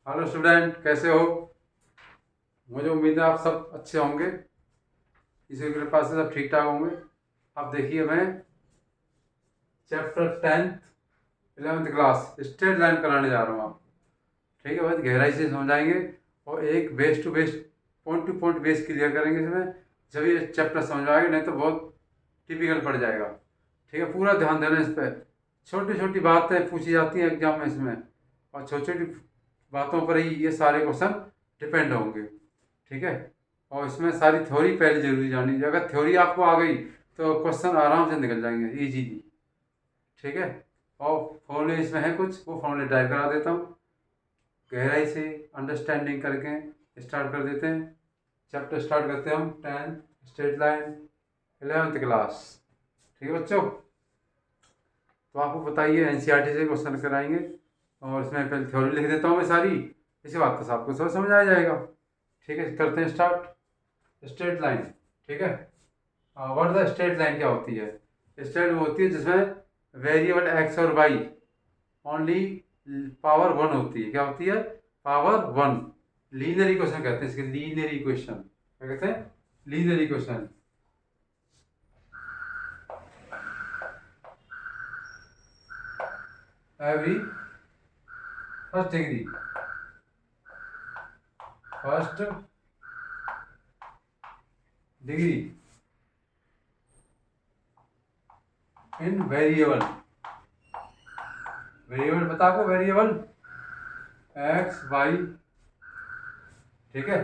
Hello student, कैसे हो? मुझे उम्मीद है आप सब अच्छे होंगे। ईश्वर की कृपा से सब ठीक ठाक होंगे। अब देखिए, मैं chapter 11th class straight line कराने जा रहा हूँ आप। ठीक है, बहुत गहराई से समझाएंगे और एक base to base, point to point base clear करेंगे इसमें। जब ये चैप्टर समझ में आएगा, नहीं तो बहुत टिपिकल पड़ जाएगा। ठीक है, पूरा ध्यान देना इस पर। छोटी छोटी बातें पूछी जाती हैं एग्जाम में इसमें, और छोटी छोटी बातों पर ही ये सारे क्वेश्चन डिपेंड होंगे। ठीक है, और इसमें सारी थ्योरी पहले जरूरी जाननी चाहिए। अगर थ्योरी आपको आ गई तो क्वेश्चन आराम से निकल जाएंगे इजीली। ठीक है, और फॉर्मूले इसमें है कुछ, वो फॉर्मूले टाइप करा देता हूँ। गहराई से अंडरस्टैंडिंग करके स्टार्ट कर देते हैं। चैप्टर स्टार्ट करते हैं हम 10th straight line 11th class. ठीक है बच्चों, तो आपको बताइए एनसीईआरटी से क्वेश्चन कराएंगे, और इसमें पहले थ्योरी लिख देता हूँ मैं सारी। इसी बात को आपको सब समझ आ जाएगा। ठीक है, करते हैं स्टार्ट। स्ट्रेट लाइन, ठीक है। व्हाट द स्ट्रेट लाइन क्या होती है? स्ट्रेट वो होती है जिसमें वेरिएबल एक्स और वाई ओनली पावर वन होती है। क्या होती है? Power one. लीनियर इक्वेशन कहते हैं इसके, लीनियर इक्वेशन क्या कहते हैं? Linear equation. Every first degree, first degree in variable. Variable बता को, वेरिएबल एक्स वाई। ठीक है,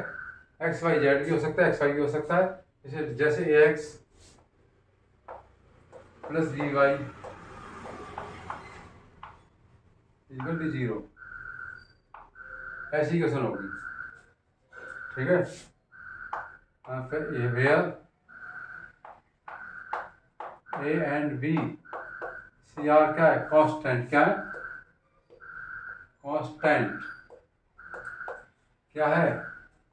एक्स वाई जेड भी हो सकता है, एक्स वाई भी हो सकता है। जैसे जैसे A x plus B Y equal to zero, ऐसी क्वेश्चन होगी। ठीक है, फिर A where A and B C are क्या है? कांस्टेंट। क्या है? कांस्टेंट। क्या है?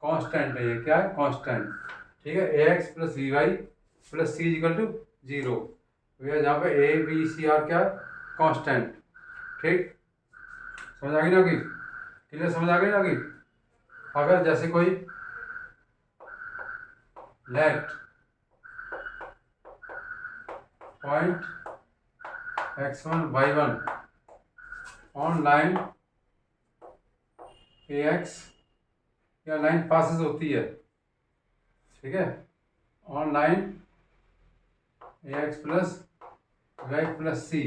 कांस्टेंट है ये। क्या है? कांस्टेंट। ठीक है, A x plus V Y plus C equal to zero. भैया जहाँ पे ए बी सी आर क्या है? कांस्टेंट। ठीक, समझ आ गई ना कि? क्लियर समझ आ गई ना कि? अगर जैसे कोई let point x1 y1 on line a x, या लाइन पासिस होती है। ठीक है, on line a x plus y plus c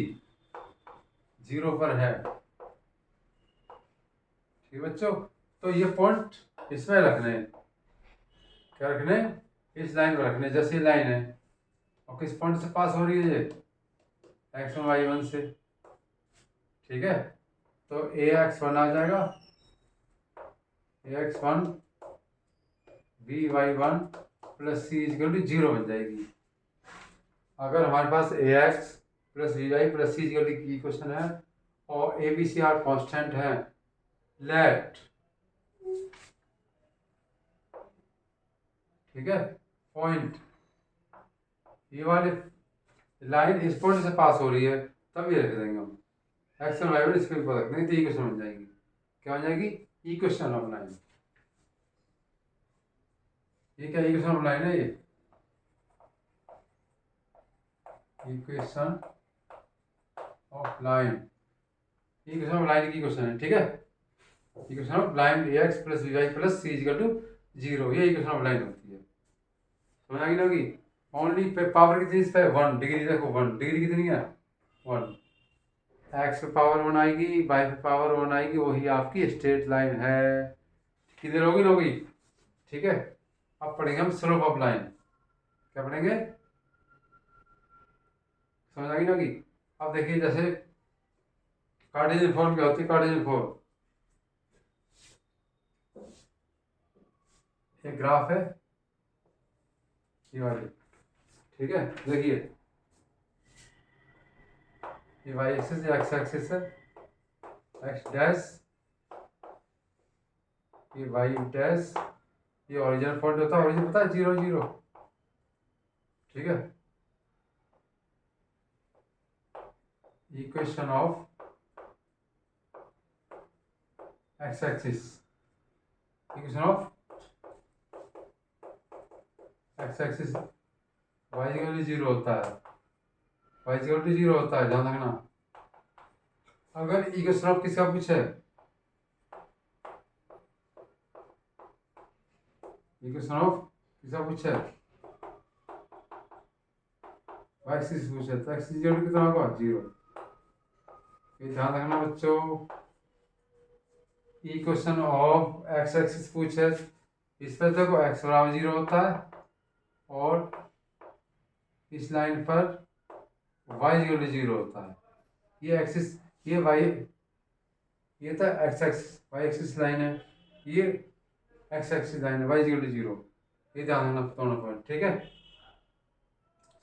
zero पर है। ठीक है बच्चों, तो ये पॉइंट इसमें रखने हैं। क्या रखने? इस लाइन पर रखने। जैसे ये लाइन है और किस पॉइंट से पास हो रही है? ये x1 y1 से। ठीक है, तो ए एक्स वन आ जाएगा, A X one V Y one plus C equal to zero बन जाएगी। अगर हमारे पास A x plus V Y plus C equal की इक्वेशन है और A B C are constant है, लेट, ठीक है, पॉइंट, ये वाली लाइन इस पॉइंट से पास हो रही है, तब ये रख देंगे हम एक्स और वाई वन इसके ऊपर रख देंगे, तो इक्वेशन बन जाएगी। क्या बन जाएगी? Equation of line. ये क्या इक्वेशन ऑफ लाइन है? ये equation of line, equation of line की क्वेश्चन है। ठीक है, equation of line a x plus B y plus C equal to zero, ये इक्वेशन ऑफ लाइन होती है। समझ आ गई ना होगी? ओनली पे पावर कितनी इस पे? One degree. देखो वन डिग्री कितनी है? वन। एक्स पे पावर वन आएगी, वाई पे पावर वन आएगी, वही आपकी स्ट्रेट लाइन है। किधर होगी ना होगी? ठीक है, अब पढ़ेंगे हम स्लोप ऑफ लाइन। क्या पढ़ेंगे? समझ आ गई ना होगी? अब देखिए, जैसे कार्टेशियन फॉर्म क्या होती है? कार्टेशियन फॉर्म एक ग्राफ है ये वाली। ठीक है, देखिए ये वाई एक्सिस या एक्स एक्सिस है, एक्स डैश, ये वाई डैश, ये ओरिजिनल पॉइंट होता है। ओरिजिन पता है? Zero zero. ठीक है, equation of x axis, equation of x axis Y equal to zero होता है, वाई इक्वल टू जीरो होता है, ध्यान रखना। अगर इक्वेशन ऑफ किसका पूछे, इक्वेशन ऑफ किसका पूछे, वाई एक्सिस पूछे तो एक्स इक्वल टू कितना होगा, जीरो। ये ध्यान रखना बच्चों, इक्वेशन ऑफ एक्स एक्सिस पूछे, इस पर देखो एक्स बराबर जीरो होता है और इस लाइन पर वाई इक्वल टू जीरो होता है। ये एक्सिस, ये वाई, ये था x axis, y axis line है, ये एक्स एक्सिस लाइन है, वाई इक्वल टू जीरो। ये ध्यान रखना दोनों पॉइंट, ठीक है,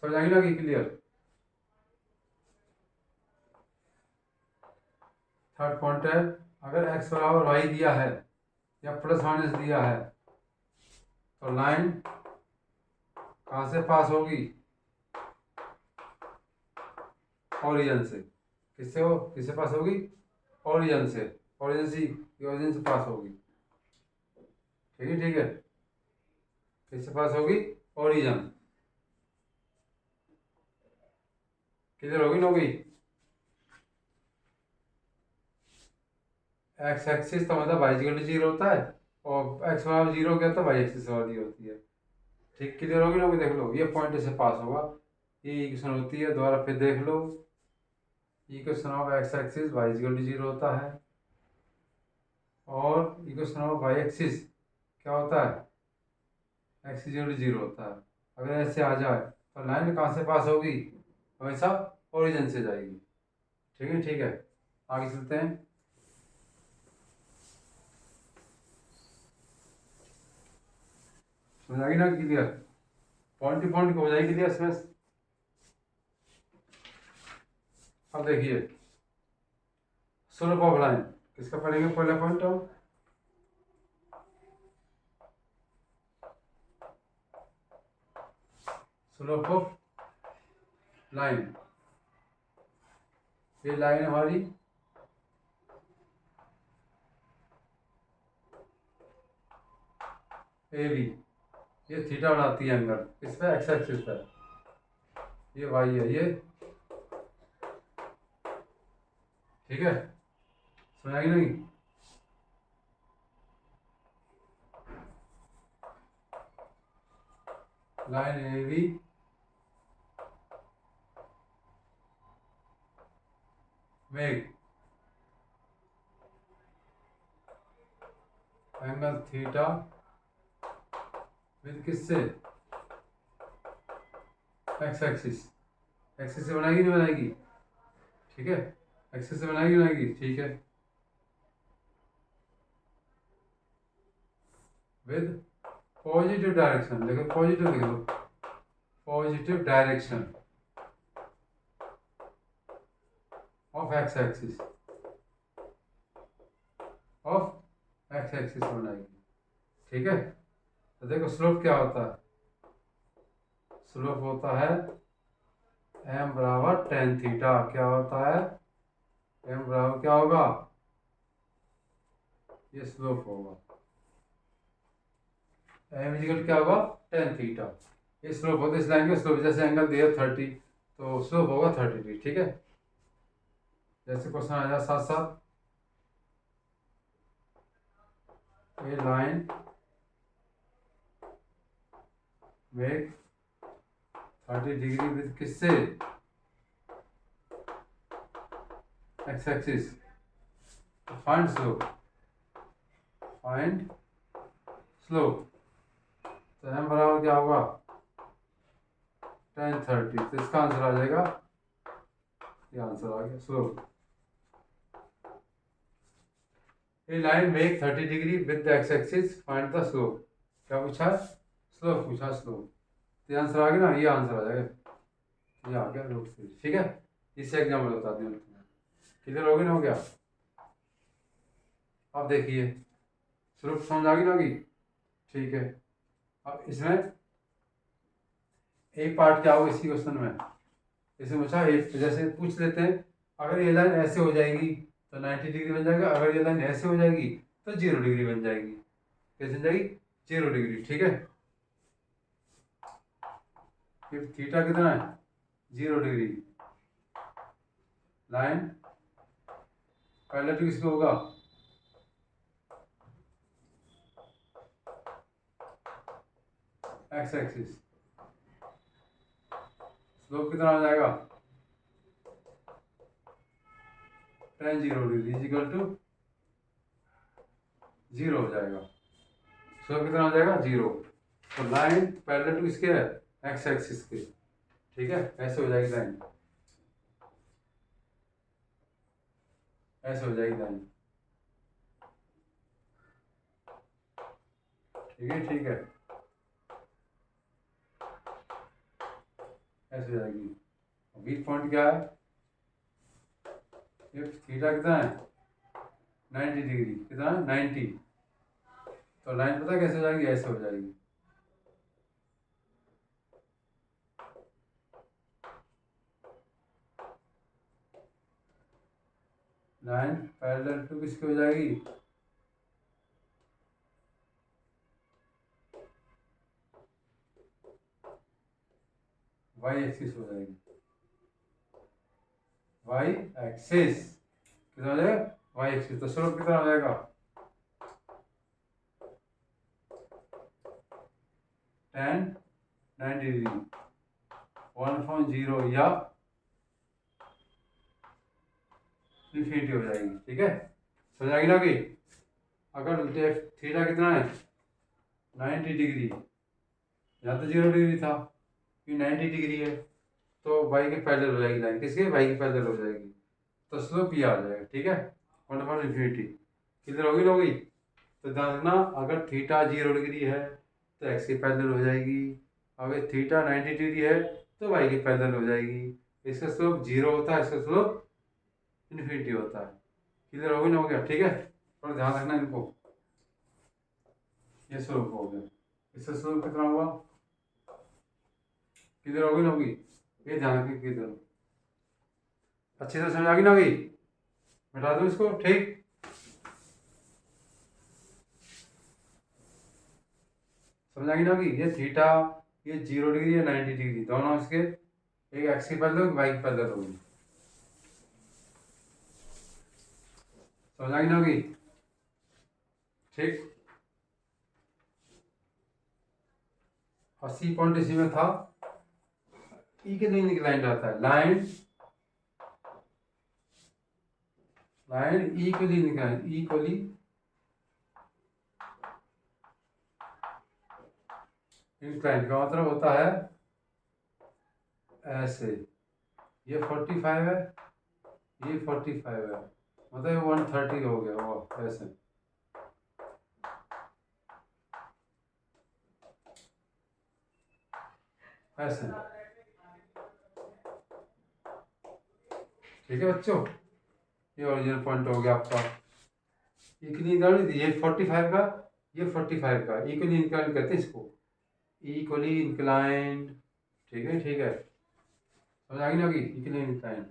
समझ आएगी ना कि क्लियर। थर्ड पॉइंट है, अगर एक्स बराबर वाई दिया है या प्लस माइनस दिया है तो लाइन कहाँ से पास होगी, ओरिजिन से। किससे हो, किससे पास होगी, ओरिजिन से, ओरिजिन से पास होगी, ठीक है, ठीक है, किससे पास होगी, ओरिजिन। किधर होगी, ना होगी एक्स एक्सिस, तो मतलब वाई इक्वल टू जीरो होता है और एक्स बराबर जीरो क्या होता है, वाई एक्सिस वाली होती है, ठीक, क्लियर होगी ना होगी, देख लो ये पॉइंट से पास होगा, ये इक्वेशन होती है, दोबारा फिर देख लो, equation of x axis Y equal to zero होता है और इक्वेशन ऑफ वाई एक्सिस क्या होता है, एक्स इक्वल टू जीरो होता है। अगर ऐसे आ जाए तो लाइन कहाँ से पास होगी, हमेशा ओरिजिन से जाएगी, ठीक है, ठीक है, आगे चलते हैं। समझ आ गई ना क्लियर, पॉइंट टू पॉइंट हो जाएगी क्लियर इसमें। अब देखिए स्लोप ऑफ लाइन किसका पढ़ेंगे, पहला पॉइंट हो, स्लोप ऑफ लाइन, ये लाइन हमारी ए बी, ये थीटा बनाती है एंगल, इस पे एक्स एक्सिस पर, ये वाई है, ये ठीक है, समझाएगी नहीं। Line a b make angle theta with किससे, एक्स एक्सिस, एक्सिस से बनाएगी नहीं बनाएगी, ठीक है, एक्सिस से बनाएगी बनाएगी, ठीक है, विद पॉजिटिव डायरेक्शन, देखो पॉजिटिव लिख लो, positive direction of x axis, of x axis बनाएगी, ठीक है। तो देखो स्लोप क्या होता है, स्लोप होता है एम बराबर टेन थीटा, क्या होता है, एम बराबर क्या होगा, ये स्लोप होगा, एम इक्वल क्या होगा, टेन थीटा, ये स्लोप होता है, इस लाइन का स्लोप, जैसे एंगल दिया 30 तो स्लोप होगा 30 ठीक है। जैसे क्वेश्चन आ जाए साथ साथ, ये लाइन मेक 30 डिग्री विद किससे, x axis, find slope, find slope, तो एम बराबर क्या होगा, tan 30, तो इसका आंसर आ जाएगा, ये आंसर आ गया स्लोप। ये line make 30 degree with the x axis, find the slope, क्या पूछा, स्लोप पूछा, स्लोप, ये आंसर आ गया ना, ये आंसर आ जाएगा, ये आ गया रूट 3, ठीक है। इससे एग्जाम्पल बता दिया तुम्हें, क्लियर हो गया ना, हो गया। अब देखिए स्लोप समझ आ गई ना होगी, ठीक है। अब इसमें एक पार्ट क्या होगा इसी क्वेश्चन में, इसमें पूछा एक, जैसे पूछ लेते हैं, अगर ये लाइन ऐसे हो जाएगी तो 90 डिग्री बन जाएगा, अगर ये लाइन ऐसे हो जाएगी तो 0 डिग्री बन जाएगी। कैसे बन जाएगी? 0 डिग्री। ठीक है, फिर थीटा कितना है? 0 डिग्री। लाइन पैरेलल टू किसको होगा? X axis. स्लोप कितना हो जाएगा? tan 0 degree is equal to 0 हो जाएगा। स्लोप कितना हो जाएगा? 0। तो लाइन पैरेलल टू किसके है? एक्स एक्सिस के। ठीक है, ऐसे हो जाएगी लाइन, ऐसे हो जाएगी लाइन। ठीक है, ठीक है, ऐसे हो जाएगी। वीक पॉइंट क्या है? इफ थीटा कितना है? 90 डिग्री। कितना है? 90। तो लाइन पता कैसे हो जाएगी? ऐसे हो जाएगी। लाइन पैरेलल टू किसकी हो जाएगी? वाई एक्सिस हो जाएगी। वाई एक्सिस कितना हो जाएगा? Y axis. तो स्लोप कितना हो जाएगा? tan 90 डिग्री 1/0 या इन्फिनिटी हो जाएगी। ठीक है, समझ आएगी ना कि अगर थीटा कितना है? 90 डिग्री, यहाँ तो 0 डिग्री था, ये 90 डिग्री है, तो वाई के पैरेलल हो जाएगी लाइन। किसके? वाई के पैरेलल हो जाएगी। तो स्लोप ये आ जाएगा। ठीक है, 1/इन्फिनिटी। किधर होगी? होगी। तो ध्यान रखना, अगर थीटा 0 डिग्री है तो एक्स के पैरेलल हो जाएगी, अगर थीटा 90 डिग्री है तो वाई के पैरेलल हो जाएगी। इसका स्लोप 0 होता है, इसका स्लोप इन्फिनिटी होता है। क्लियर हो गया ना? हो गया। ठीक है, थोड़ा ध्यान रखना इनको। ये स्लोप हो गया, इसका स्लोप कितना हुआ? किधर होगी ना? होगी। ये ध्यान रखिए किधर। अच्छी तरह समझ आ गई ना? होगी। मिटा दो इसको। ठीक, समझ आ गई ना? होगी। ये थीटा, ये 0 डिग्री है, 90 डिग्री, दोनों इसके एक एक्स की पैरेलल होगी, वाई की पैरेलल होगी। समझ आ गई ना? होगी। ठीक, 80 पॉइंट इसी में था। ई के लिए लाइन रहता है, लाइन लाइन ई के लिए निकालें, इक्वली इंक्लाइन का मतलब होता है ऐसे। ये 45 है, ये 45 है, मतलब 130 हो गया वो ऐसे। ऐसे। ठीक है बच्चों, ये ओरिजिनल पॉइंट हो गया आपका। इक्वली इंक्लाइन, ये 45 का, ये 45 का, इक्वली इंक्लाइन कहते हैं इसको, इक्वली इंक्लाइंड। ठीक है, ठीक है, समझ आ गई ना? कि equally inclined.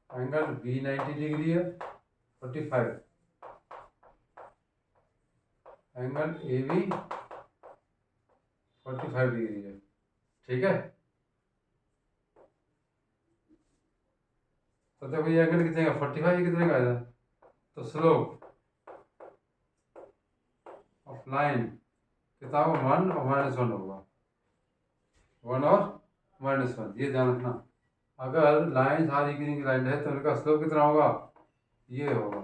Angle b 90 degree है, 45। एंगल ए बी 45 डिग्री है। ठीक है, तो देखो ये एंगल कितने का? 45 कितने का आया? तो स्लोप ऑफ लाइन कितना होगा? 1 और -1 होगा। 1 और -1, ये ध्यान रखना। अगर लाइन सारी की लाइन है तो उनका स्लोप कितना होगा? ये होगा।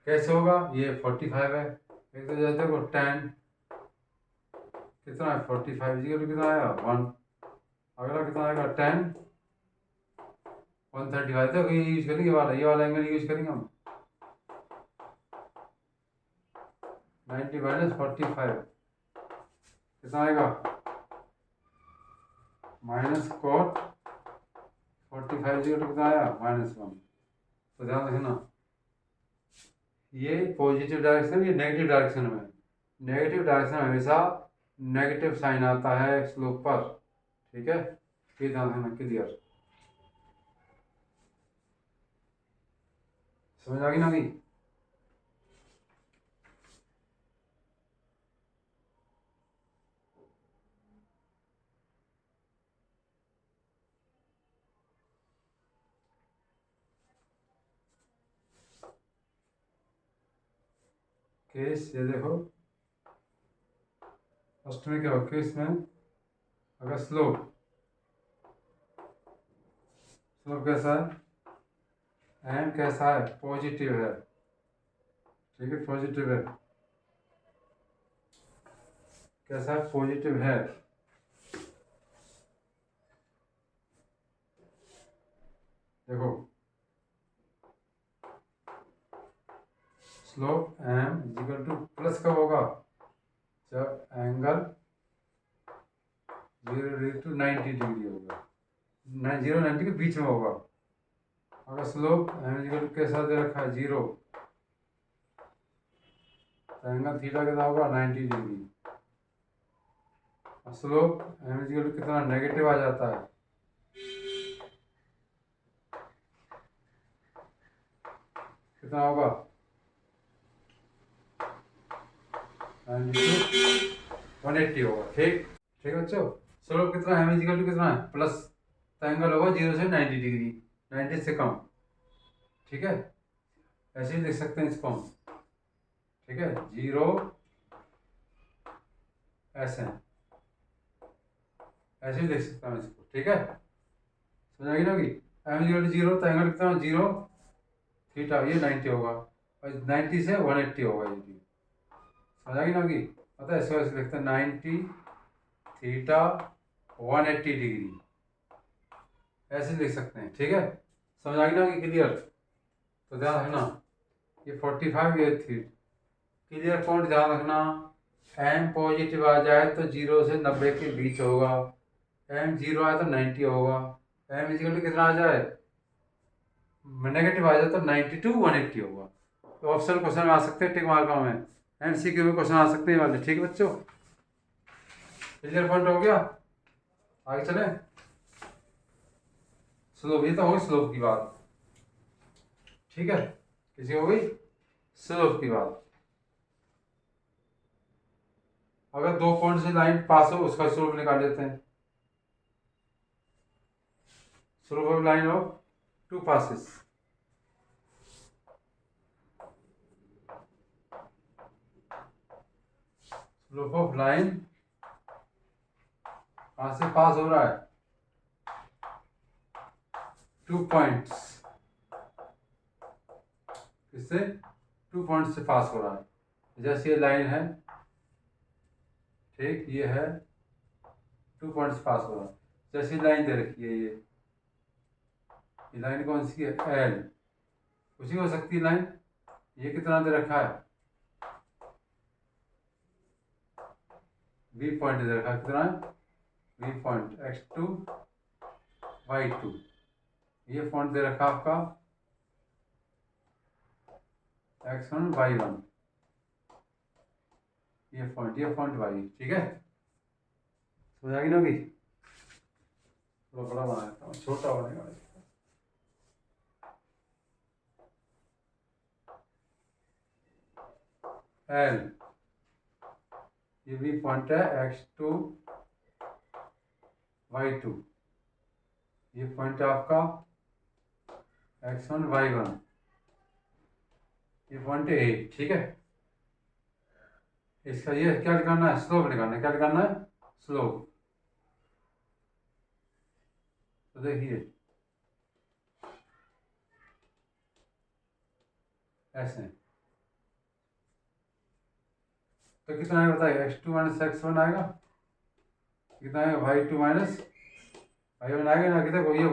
कैसे होगा? ये 45 है, एक तो जैसे देखो tan कितना है? 45 जी कितना आया? 1। अगला कितना आएगा? tan 135। देखो ये यूज करेंगे, ये वाला एंगल यूज करेंगे हम। 90 - 45 कितना आएगा? -cot 45 कितना आया? -1। तो ध्यान रखना, ये पॉजिटिव डायरेक्शन, ये नेगेटिव डायरेक्शन में। नेगेटिव डायरेक्शन हमेशा नेगेटिव साइन आता है स्लोप पर। ठीक है, ये ध्यान रखना। क्लियर? समझ आ गई ना? गई? केस ये देखो, फर्स्ट में क्या हो, केस में अगर स्लोप कैसा है, एम कैसा है, पॉजिटिव है, ठीक है, पॉजिटिव है, कैसा है, पॉजिटिव है, देखो slope m equal to plus कब होगा, जब एंगल 0 to 90 डिग्री होगा, 0-90 के बीच में होगा। अगर स्लोप एम इक्वल टू कैसा दे रखा है, 0, तो एंगल थीटा कितना होगा, 90 degree. Slope m equal to कितना नेगेटिव आ जाता है, कितना होगा, 180 होगा। ठीक ठीक है बच्चों, स्लोप कितना है, एम इक्वल टू कितना है, प्लस, तो एंगल होगा 0 से 90 डिग्री, 90 से कम, ठीक है, ऐसे ही लिख सकते हैं इसको हम, ठीक है, 0 ऐसे ऐसे ही लिख सकता हूँ इसको, ठीक है, समझ आएगी ना? कि एम इक्वल टू 0, तो एंगल कितना, 0 थीटा, ये 90 होगा, और 90 से 180 होगा, ये समझ आएगी ना? कि पता है, इसको ऐसे लिखते हैं 90 थीटा 180 डिग्री, ऐसे लिख सकते हैं, ठीक है, समझ आ गई ना? कि क्लियर? तो ध्यान रखना, ये 45, ये थी क्लियर पॉइंट, ध्यान रखना, एम पॉजिटिव आ जाए तो 0 से 90 के बीच होगा, एम 0 आए तो 90 होगा, एम इक्वल टू कितना आ जाए, नेगेटिव आ जाए तो 90 to 180 होगा। तो ऑप्शन क्वेश्चन में आ सकते हैं, टिक मार्का में, MCQ में क्वेश्चन आ सकते हैं वाले, ठीक है बच्चों, क्लियर पॉइंट हो गया? आगे चले, स्लोप, ये तो हो गई स्लोप की बात, ठीक है, किसी हो गई स्लोप की बात। अगर 2 पॉइंट से लाइन पास हो, उसका स्लोप निकाल लेते हैं, slope of line of 2 passes, slope of line कहां से पास हो रहा है, 2 पॉइंट्स, किससे, 2 पॉइंट से पास हो रहा है, जैसे ये लाइन है, ठीक, ये है 2 पॉइंट से पास हो रहा है, जैसी लाइन दे रखी है, ये लाइन कौन सी है, एल, उसी हो सकती है लाइन, ये कितना दे रखा है, वी पॉइंट दे रखा है, कितना है, वी पॉइंट x2 y2, ये पॉइंट दे रखा आपका x1 y1, ये पॉइंट y, ठीक है, समझ आ गई ना? कि थोड़ा बड़ा बना देता हूँ, छोटा बनेगा, एल, ये भी पॉइंट है x2 y2, ये पॉइंट है आपका x1 y1, ये पॉइंट है 8, ठीक है, इसका ये क्या निकालना है, स्लोप निकालना है, क्या निकालना है, स्लोप। तो देखिए ऐसे, तो कितना है बताइए, x2 माइनस x1 आएगा, कितना है, y2 माइनस y1 आएगा ना? कि देखो ये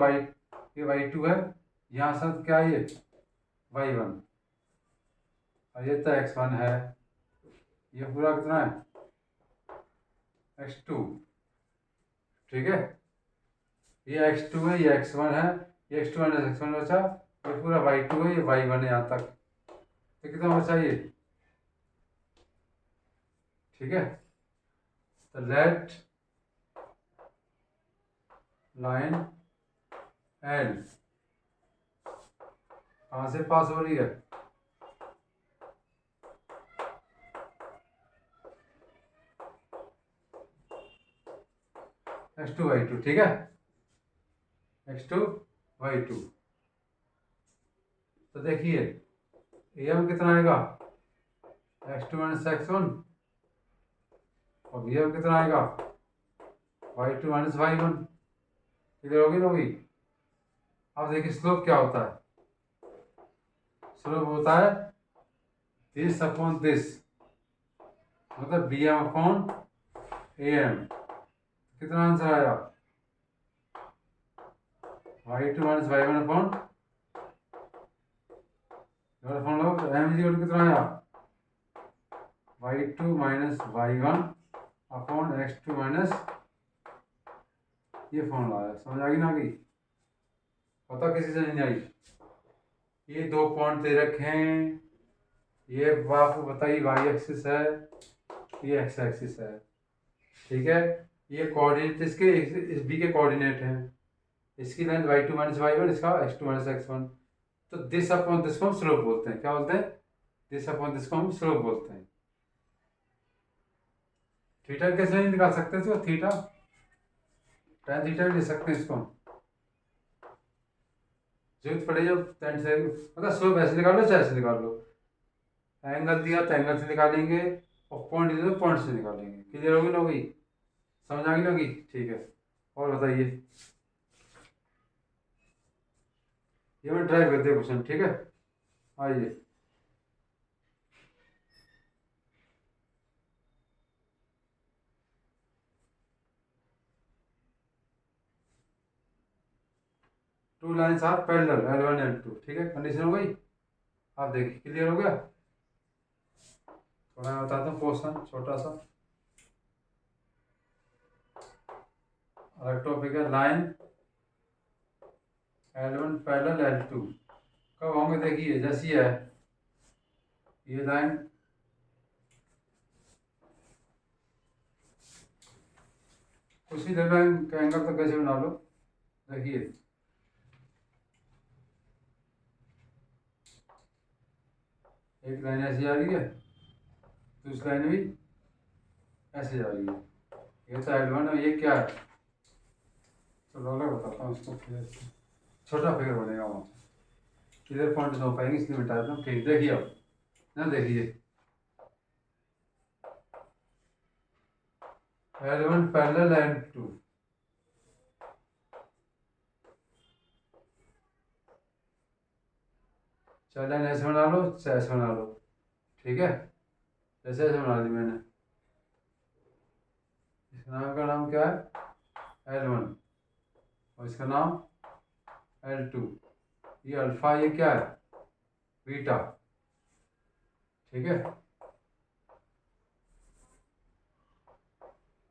y2 है, यहाँ से क्या है, ये y1, और ये तो x1 है, ये पूरा कितना है, x2, ठीक है, ये x2 है, ये x1 है, ये x2 माइनस x1 बचा, ये पूरा y2 है, ये y1 है यहाँ तक, तो कितना बचा ये, ठीक है, तो लेट लाइन एल कहाँ से पास हो रही है, एक्स टू वाई टू, ठीक है, एक्स टू वाई टू। तो देखिए ए एम कितना आएगा, x two minus x one, और बी एम कितना आएगा, y two minus Y one. Clear होगी ना होगी। अब देखिए स्लोप क्या होता है, स्लोप होता है दिस अपॉन दिस, मतलब b m upon a m. कितना आंसर आया, y two minus Y one upon m is कितना आया, y two minus Y one upon x two minus, ये फॉर्मूला आया। समझ आ गई ना कि पता किसी से नहीं आई। ये दो पॉइंट दे रखे हैं, ये आपको बताइए वाई एक्सिस है, ये एक्स एक्सिस है, ठीक है। ये कोऑर्डिनेट इसके, इस बी के कोऑर्डिनेट हैं, इसकी length Y two minus Y one, इसका X two minus x one. तो दिस अपॉन दिस को हम स्लोप बोलते हैं। क्या बोलते हैं, दिस अपॉन दिस को हम स्लोप बोलते हैं। थीटा कैसे नहीं निकाल सकते इसको, थीटा tan थीटा भी ले सकते हैं इसको, जरूरत पड़े जब tan से, मतलब स्लोप ऐसे निकाल लो चाहे ऐसे निकाल लो। एंगल दिया तो एंगल से निकालेंगे, और पॉइंट दिया तो पॉइंट से निकालेंगे। क्लियर होगी ना होगी, समझ आ गई ना होगी, ठीक है। और बताइए, ये मैं ड्राइव करते हैं क्वेश्चन, ठीक है। आइए, two lines are parallel L1 L2, ठीक है, कंडीशन हो गई। आप देखिए क्लियर हो गया। थोड़ा मैं बताता हूँ क्वेश्चन छोटा सा। टॉपिक है लाइन L1 पैरेलल L2 कब होंगे, देखिए जैसी है ये लाइन, उसी लाइन का एंगल तो कैसे बना लो। देखिए एक लाइन ऐसी जा रही है, दूसरी लाइन भी ऐसे जा रही है, ये तो L1 है, ये क्या है, चलो अलग बताता हूँ इसको, फिर छोटा फिगर बनेगा वहाँ से, इधर पॉइंट नहीं हो पाएंगे इसलिए मिटा देता हूँ। ठीक, देखिए अब ना, देखिए L1 पैरेलल L2, चाहे लाइन ऐसे बना लो चाहे ऐसे बना लो, ठीक है, जैसे ऐसे बना दी मैंने। इस नाम का नाम क्या है, L1, और इसका नाम L2। ये अल्फा, ये क्या है, बीटा, ठीक है।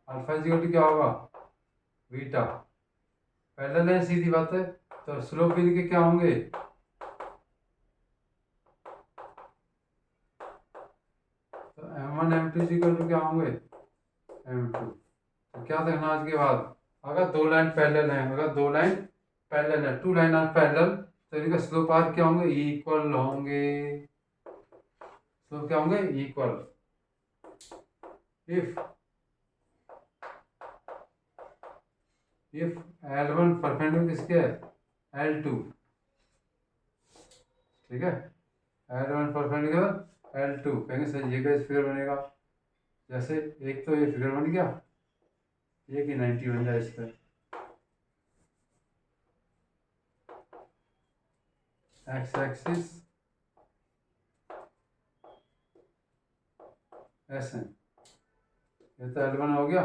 अल्फा इक्वल टू क्या होगा, बीटा, पैरेलल है, सीधी बात है। तो स्लोप इनके क्या होंगे, तो M1 M2 इक्वल टू क्या होंगे, M2। तो क्या देखना आज के बाद, अगर दो लाइन पैरेलल हैं, अगर दो लाइन पैरेलल है, टू लाइन आर पैरेलल, तो इनका स्लोप आर क्या होंगे, इक्वल होंगे। स्लोप क्या होंगे, इक्वल। इफ L1 परपेंडिकुलर किसके है, L2, ठीक है, L1 परपेंडिकुलर L2 कहेंगे सर, ये कैसे फिगर बनेगा, जैसे एक तो ये फिगर बन गया, ये कि 90 बन जाए इस पर, एक्स एक्सिस एस एन, ये तो L1 हो गया,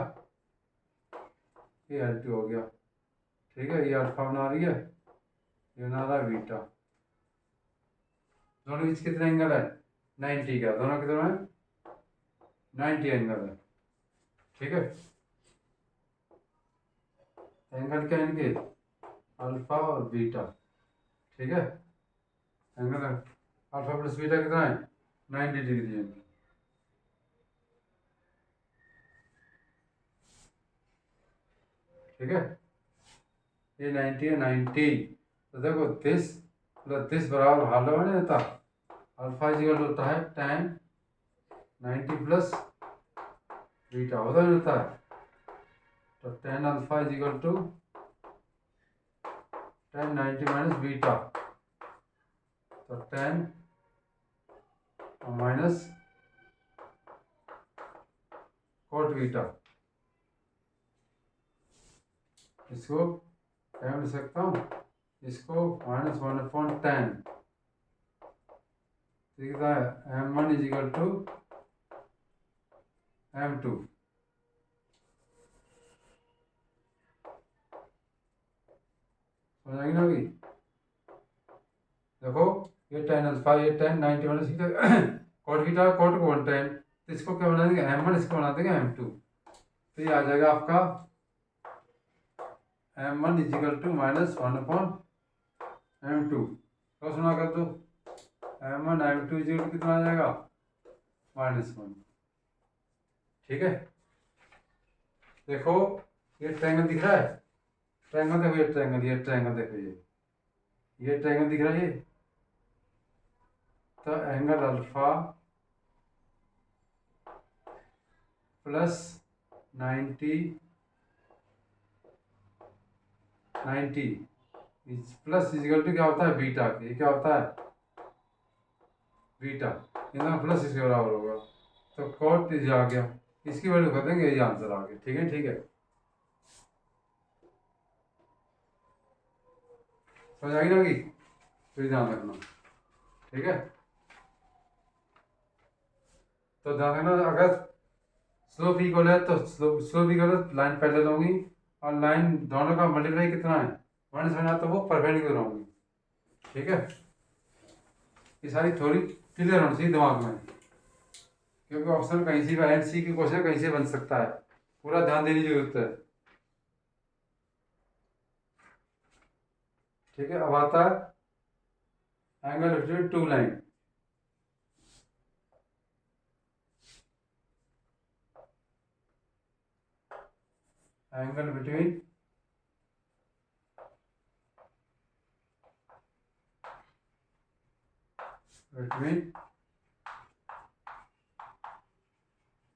ये L2 हो गया, ठीक है। ये अल्फा बना रही है, ये बना रहा है बीटा। दोनों बीच कितने एंगल है, 90 का, दोनों कितने है, 90 एंगल है, ठीक है। एंगल क्या है इनके, अल्फा और बीटा, ठीक है। एंगल अल्फा प्लस बीटा कितना है, 90 डिग्री है, ठीक है। ये 90 है, 90। तो देखो दिस प्लस दिस बराबर हालो है ना, अल्फा इक्वल होता है tan 90 प्लस बीटा, होता नहीं होता है, तो tan alpha is equal to tan 90 minus beta, तो tan माइनस cot बीटा, इसको क्या लिख सकता हूँ, इसको -1/10 दिखता है m1 is equal to m2। समझ आएगी ना होगी। देखो ये tan अल्फा, ये tan 90 minus cot beta, cot को 110, तो इसको क्या बना देंगे m1, इसको बना देंगे m2, तो ये आ जाएगा आपका m1 is equal to -1/m2। तो सुना कर दो, m1 m2 is equal to कितना आ जाएगा -1। ठीक है, देखो ये ट्रायंगल दिख रहा है, ट्रायंगल देखो, ये ट्रायंगल, ये ट्रायंगल देखो, ये ट्रायंगल दिख रहा है ये, तो angle alpha plus 90 plus is equal to क्या होता है बीटा के, ये क्या होता है बीटा, इतना प्लस इसके बराबर होगा, तो कॉट इज आ गया, इसकी वैल्यू कर देंगे, यही आंसर आ गया। ठीक है, ठीक है, समझ आएगी ना कि, तो ध्यान रखना। ठीक है, तो ध्यान रखना, अगर स्लोप इक्वल है तो स्लोप इक्वल है, लाइन पैरेलल होंगी, और लाइन दोनों का मल्टीप्लाई कितना है माइनस बना, तो वो परपेंडिकुलर होंगी। ठीक है, ये सारी थोड़ी क्लियर होनी चाहिए दिमाग में, क्योंकि ऑप्शन कहीं से भी एनसी की क्वेश्चन कहीं से बन सकता है, पूरा ध्यान देने की जरूरत है। ठीक है, अब आता है angle between two line. Angle between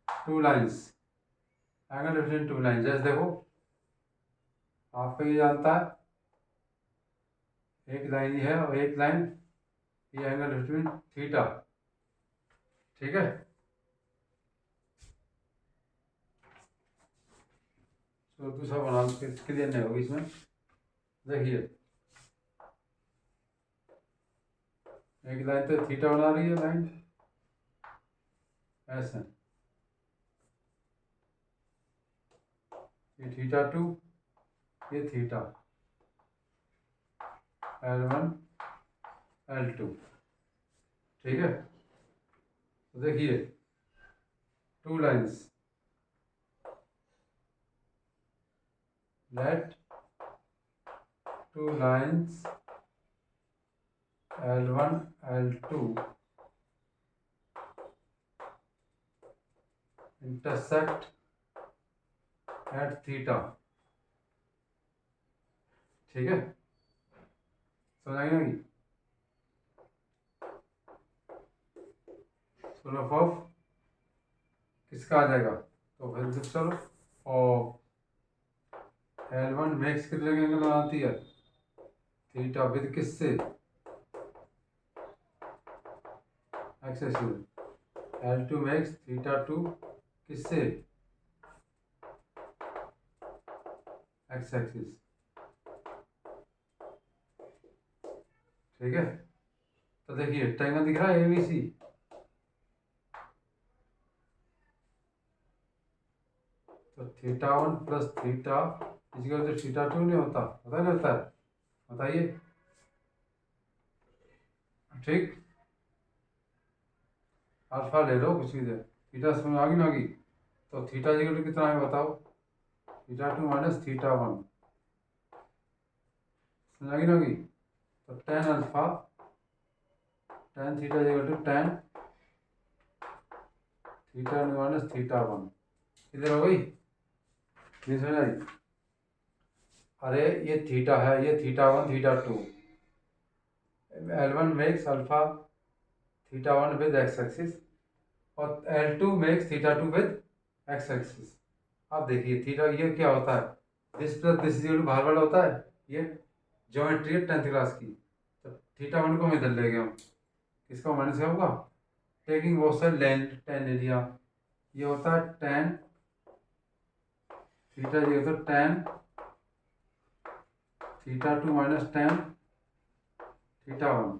two lines, angle between two lines, जैसे देखो आपको ये जानता है एक लाइन है और एक लाइन, ये एंगल बिटवीन थीटा। ठीक है, तो दूसरा बना क्लियर नहीं होगी इसमें। देखिए एक लाइन तो थीटा बना रही है लाइन ऐसे, ये θ2, ये थीटा, L1 L2। ठीक है, तो देखिए two lines, let two lines L1 L2 intersect at theta. ठीक है, समझ आई ना, सोलह ऑफ किसका आ जाएगा, तो फिर चलो, और L1 मैक्स कितने एंगल बनाती है थीटा विद किससे एक्स एक्सिस, L2 मैक्स θ2 किससे एक्स एक्सिस। ठीक है, तो देखिए ट्रायंगल दिख रहा है ABC, तो θ1 प्लस थीटा इजिकल तो θ2 नहीं होता, पता नहीं होता है, बताइए। ठीक, अल्फा ले लो कुछ भी दे, थीटा समझ आ गई ना, आगी तो थीटा इजिकल टू कितना है बताओ, θ2 माइनस θ1, समझ आ गई ना, आगी तो tan alpha tan theta equal to tan θ minus θ1, इधर हो गई, नहीं समझ आई। अरे ये थीटा है, ये θ1 θ2, L1 makes alpha θ1 with X axis, और L2 makes θ2 with X axis. अब देखिए थीटा ये क्या होता है, this plus this equal to बाहर वाला होता है, ये ज्योमेट्री है 10th क्लास की। तो थीटा वन को हम इधर ले गए हम, किसका माइनस क्या होगा, taking both side length tan area, ये होता है टेन थीटा, ये होता है tan theta two minus tan theta one,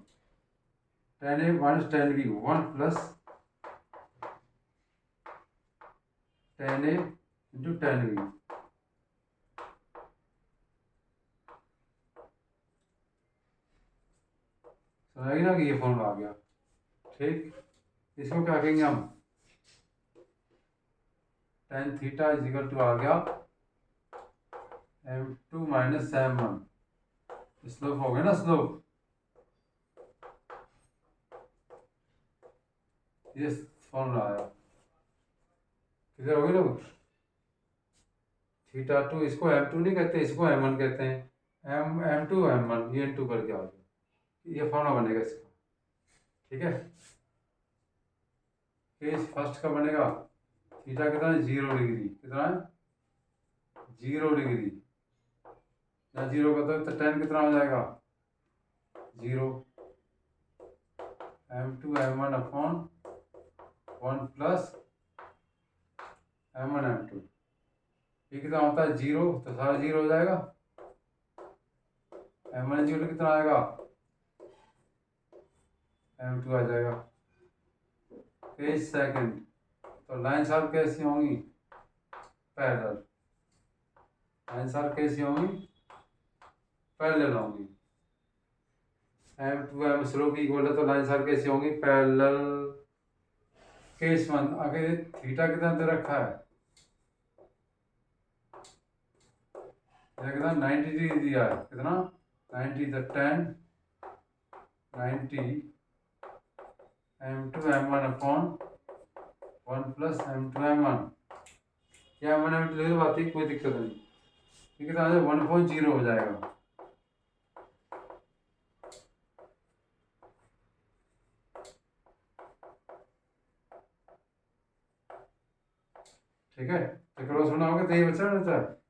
tan A minus tan B, one plus tan A into tan B. समझ ना कि ये फॉर्मूला आ गया। ठीक, इसको क्या कहेंगे हम, tan theta is equal to आ गया m2 माइनस m1, स्लोप हो गया ना स्लोप, ये फॉर्मूला आया, किधर हो गए लोग, थीटा टू, इसको m2 नहीं कहते, इसको m1 कहते हैं, m2 m1 ये n2 करके आ गया, ये फॉर्मूला बनेगा इसका। ठीक है, केस फर्स्ट का बनेगा, थीटा कितना है 0 डिग्री, कितना है 0 डिग्री, या 0 का तो टेन कितना हो जाएगा 0, m2 m1 upon 1 plus m1 m2, ये कितना होता है 0, तो सारा 0 हो जाएगा, m1 0 कितना आएगा m2 आ जाएगा। पेज सेकंड, तो लाइन आर कैसी होंगी, पैरेलल, लाइन आर कैसी होंगी, पैरेलल होंगी, m2 m स्लोप इक्वल है, तो लाइन आर कैसी होंगी, पैरेलल। केस वन, आगे थीटा कितना दे रखा है, कितना 90 डिग्री दिया है, कितना 90, तो 10 90 m2 m1 upon 1 plus m2 m1, या m1 m2 लिख दो, बात ही कोई दिक्कत नहीं, ये कितना 1.0 हो जाएगा। ठीक है, तो क्रॉस होना होगा, तो ये बचा रहता है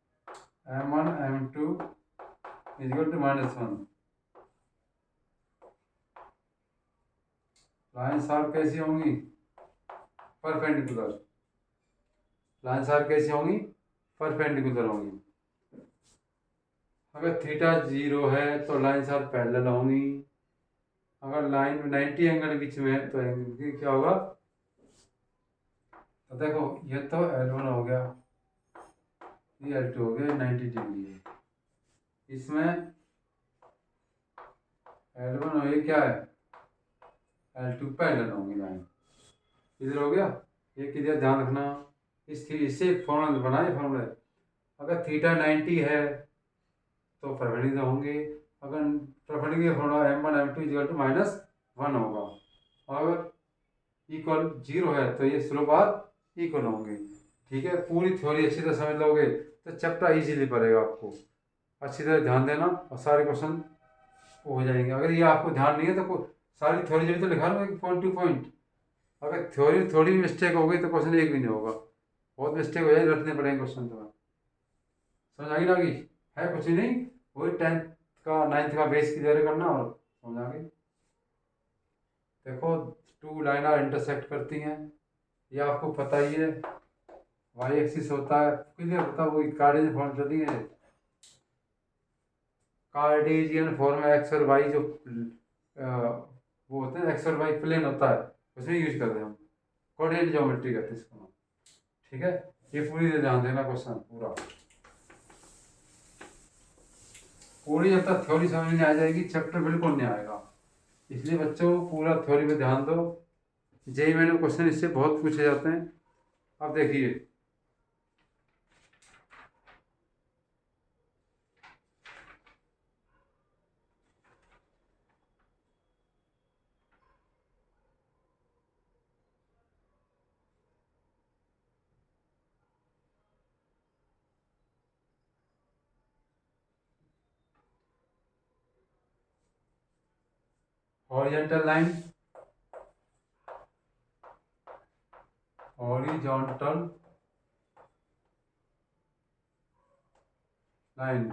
m1 m2 equal to -1। Lines are कैसी होंगी, परपेंडिकुलर, लाइन्स आर कैसी होंगी, परपेंडिकुलर होंगी। अगर थीटा 0 है तो लाइन्स आर पैरेलल होंगी, अगर लाइन 90 एंगल बीच में है तो एंगल क्या होगा, तो देखो ये तो L1 हो गया, ये L2 हो गया, 90 डिग्री है, इसमें L1 और ये क्या है L2 पैरेलल होंगी लाइन, इधर हो गया, ये किधर ध्यान रखना, इससे फॉर्मूला बनाए फॉर्मूला, अगर थीटा 90 है तो परपेंडिकुलर होंगे, अगर perpendicular formula m1 m2 equal to -1 होगा, अगर इक्वल 0 है तो ये स्लोप आर इक्वल होंगे। ठीक है, पूरी थ्योरी अच्छी तरह समझ लोगे तो चैप्टर इजीली पड़ेगा आपको, अच्छी तरह ध्यान देना और सारे क्वेश्चन हो जाएंगे। अगर ये आपको ध्यान नहीं है तो सारी थ्योरी जब तो लिखा लो पॉइंट टू पॉइंट, अगर थ्योरी थोड़ी मिस्टेक हो गई तो क्वेश्चन एक भी नहीं होगा, बहुत मिस्टेक हो जाएगी, रटने पड़ेंगे क्वेश्चन, तो समझ आ गई ना कि है कुछ ही नहीं, वही 10th का 9th का बेस की तैयारी करना और समझ आ गई। देखो टू लाइन आर इंटरसेक्ट करती हैं, ये आपको पता ही है, वाई एक्सिस होता है, क्लियर होता है, वो कार्टेशियन फॉर्म चलती है, कार्टेशियन फॉर्म एक्स और वाई जो वो होते हैं, एक्स और वाई प्लेन होता है, उसमें यूज करते हैं हम, कोऑर्डिनेट ज्योमेट्री कहते हैं इसको। ठीक है, ये पूरी ध्यान देना क्वेश्चन पूरा, पूरी जब तक थ्योरी समझ नहीं आ जाएगी चैप्टर बिल्कुल नहीं आएगा, इसलिए बच्चों पूरा थ्योरी पे ध्यान दो। जेई मेन क्वेश्चन इससे बहुत पूछे जाते हैं। अब देखिए horizontal line, horizontal line,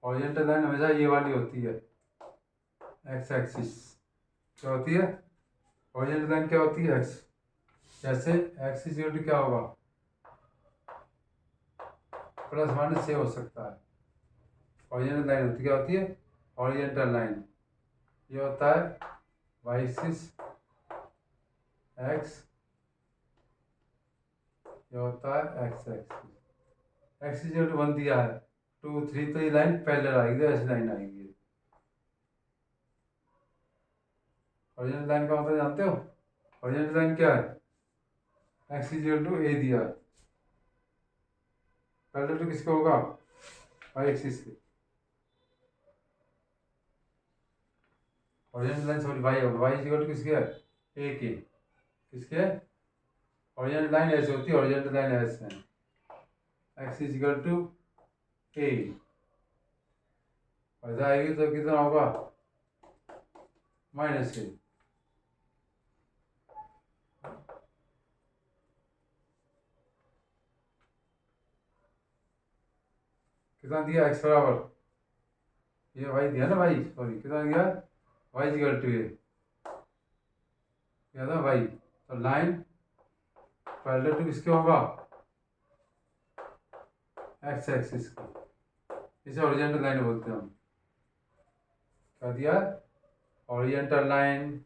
horizontal line हमेशा ये वाली होती है, एक्स एक्सिस। क्या होती है हॉरिजॉन्टल लाइन? क्या होती है? एक्स। जैसे एक्स इज इक्वल टू क्या होगा, प्लस माइनस से हो सकता है। हॉरिजॉन्टल लाइन होती क्या होती है? हॉरिजॉन्टल लाइन ये होता है वाई एक्सिस एक्स, ये होता है x axis. X is equal to 1 दिया है, 2 3, तो ये लाइन पैरेलल आएगी, तो ऐसी लाइन आएगी। हॉरिजॉन्टल लाइन का मतलब जानते हो? हॉरिजॉन्टल लाइन क्या है? एक्स इज इक्वल टू ए दिया है, पैरेलल टू किसके होगा? वाई एक्सिस के। हॉरिजॉन्टल लाइन सॉरी वाई होगा, वाई इज इक्वल टू किसके है? ए के। किसके? हॉरिजॉन्टल लाइन ऐसे होती है, हॉरिजॉन्टल लाइन ऐसे है, एक्स इज इक्वल टू ए, ऐसा आएगी तो कितना होगा? माइनस ए। कितना दिया? एक्स बराबर ये वाई दिया ना, वाई सॉरी कितना दिया? वाई इज इक्वल टू ए, क्या था वाई। तो लाइन पैरेलल टू किसके होगा? एक्स एक्सिस का। इसे हॉरिजॉन्टल लाइन बोलते हैं हम। क्या दिया? हॉरिजॉन्टल लाइन,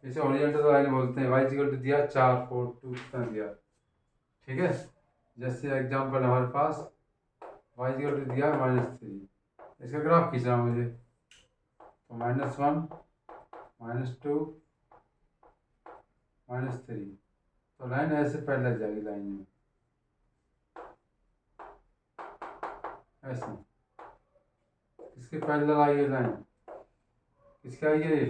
इसे हॉरिजॉन्टल लाइन बोलते हैं। वाई इक्वल टू दिया 4 4 2 कितना दिया, ठीक है। जैसे एग्जांपल हमारे पास वाई इक्वल टू दिया -3, इसका ग्राफ खींचना मुझे, तो -1 -2 -3, तो लाइन ऐसे पैरेलल जाएगी, लाइन में ऐसे। किसके पैरेलल आई है लाइन? किसके आई है?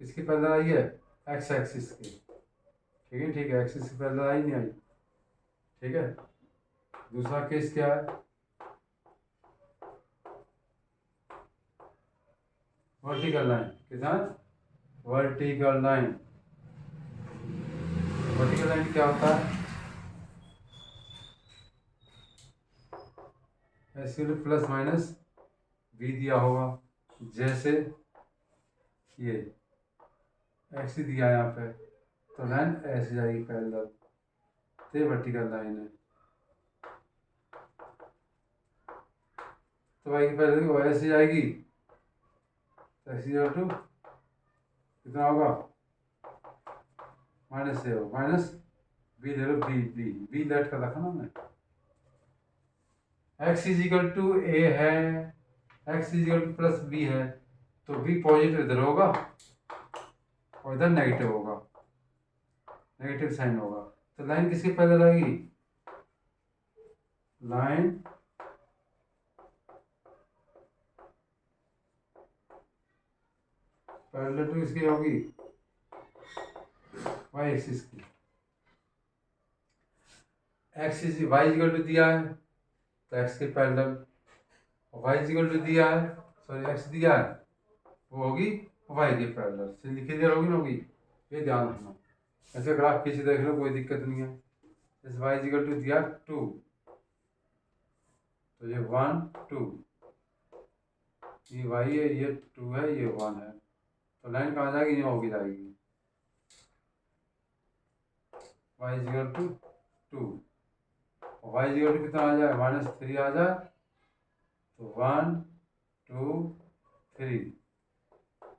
किसकी पैरेलल आई है? एक्स एक्सिस की। ठीक है, ठीक है, एक्सिस की पैरेलल आई नहीं आई, ठीक है। दूसरा केस क्या है? वर्टिकल लाइन, कितना? Vertical line. वर्टिकल लाइन क्या होता है? ऐसे प्लस माइनस भी दिया होगा, जैसे ये एक्स दिया है यहाँ पे, तो लाइन ऐसे जाएगी पैरेलल, तो ये वर्टिकल लाइन है। तो वाई की पैरेलल वो ऐसे जाएगी, तो एक्स इक्वल टू कितना होगा? माइनस से हो, माइनस बी ले लो, बी बी बी लेट कर रखा ना मैं। X is equal to a है, x is equal to plus b है, तो बी पॉजिटिव इधर होगा और इधर नेगेटिव होगा, नेगेटिव साइन होगा। तो लाइन किसकी पैरेलल आएगी? लाइन पैरेलल टू किसकी होगी? वाई एक्सिस की। X is y equal to दिया है, तो एक्स के पैरेलल, वाई इक्वल टू दिया है, सॉरी एक्स दिया है, वो होगी वाई के पैरेलल से, लिखी दिया होगी ना, होगी। ये ध्यान रखना, ऐसे ग्राफ खींच देख लो, कोई दिक्कत नहीं है। जैसे वाई इक्वल टू दिया 2, तो ये 1 2, ये वाई है, ये 2 है, ये 1 है, तो लाइन कहाँ जाएगी? यहाँ होगी जाएगी, y equal to 2, y equal to कितना आ जाए? -3 आ जाए, तो 1 2 3,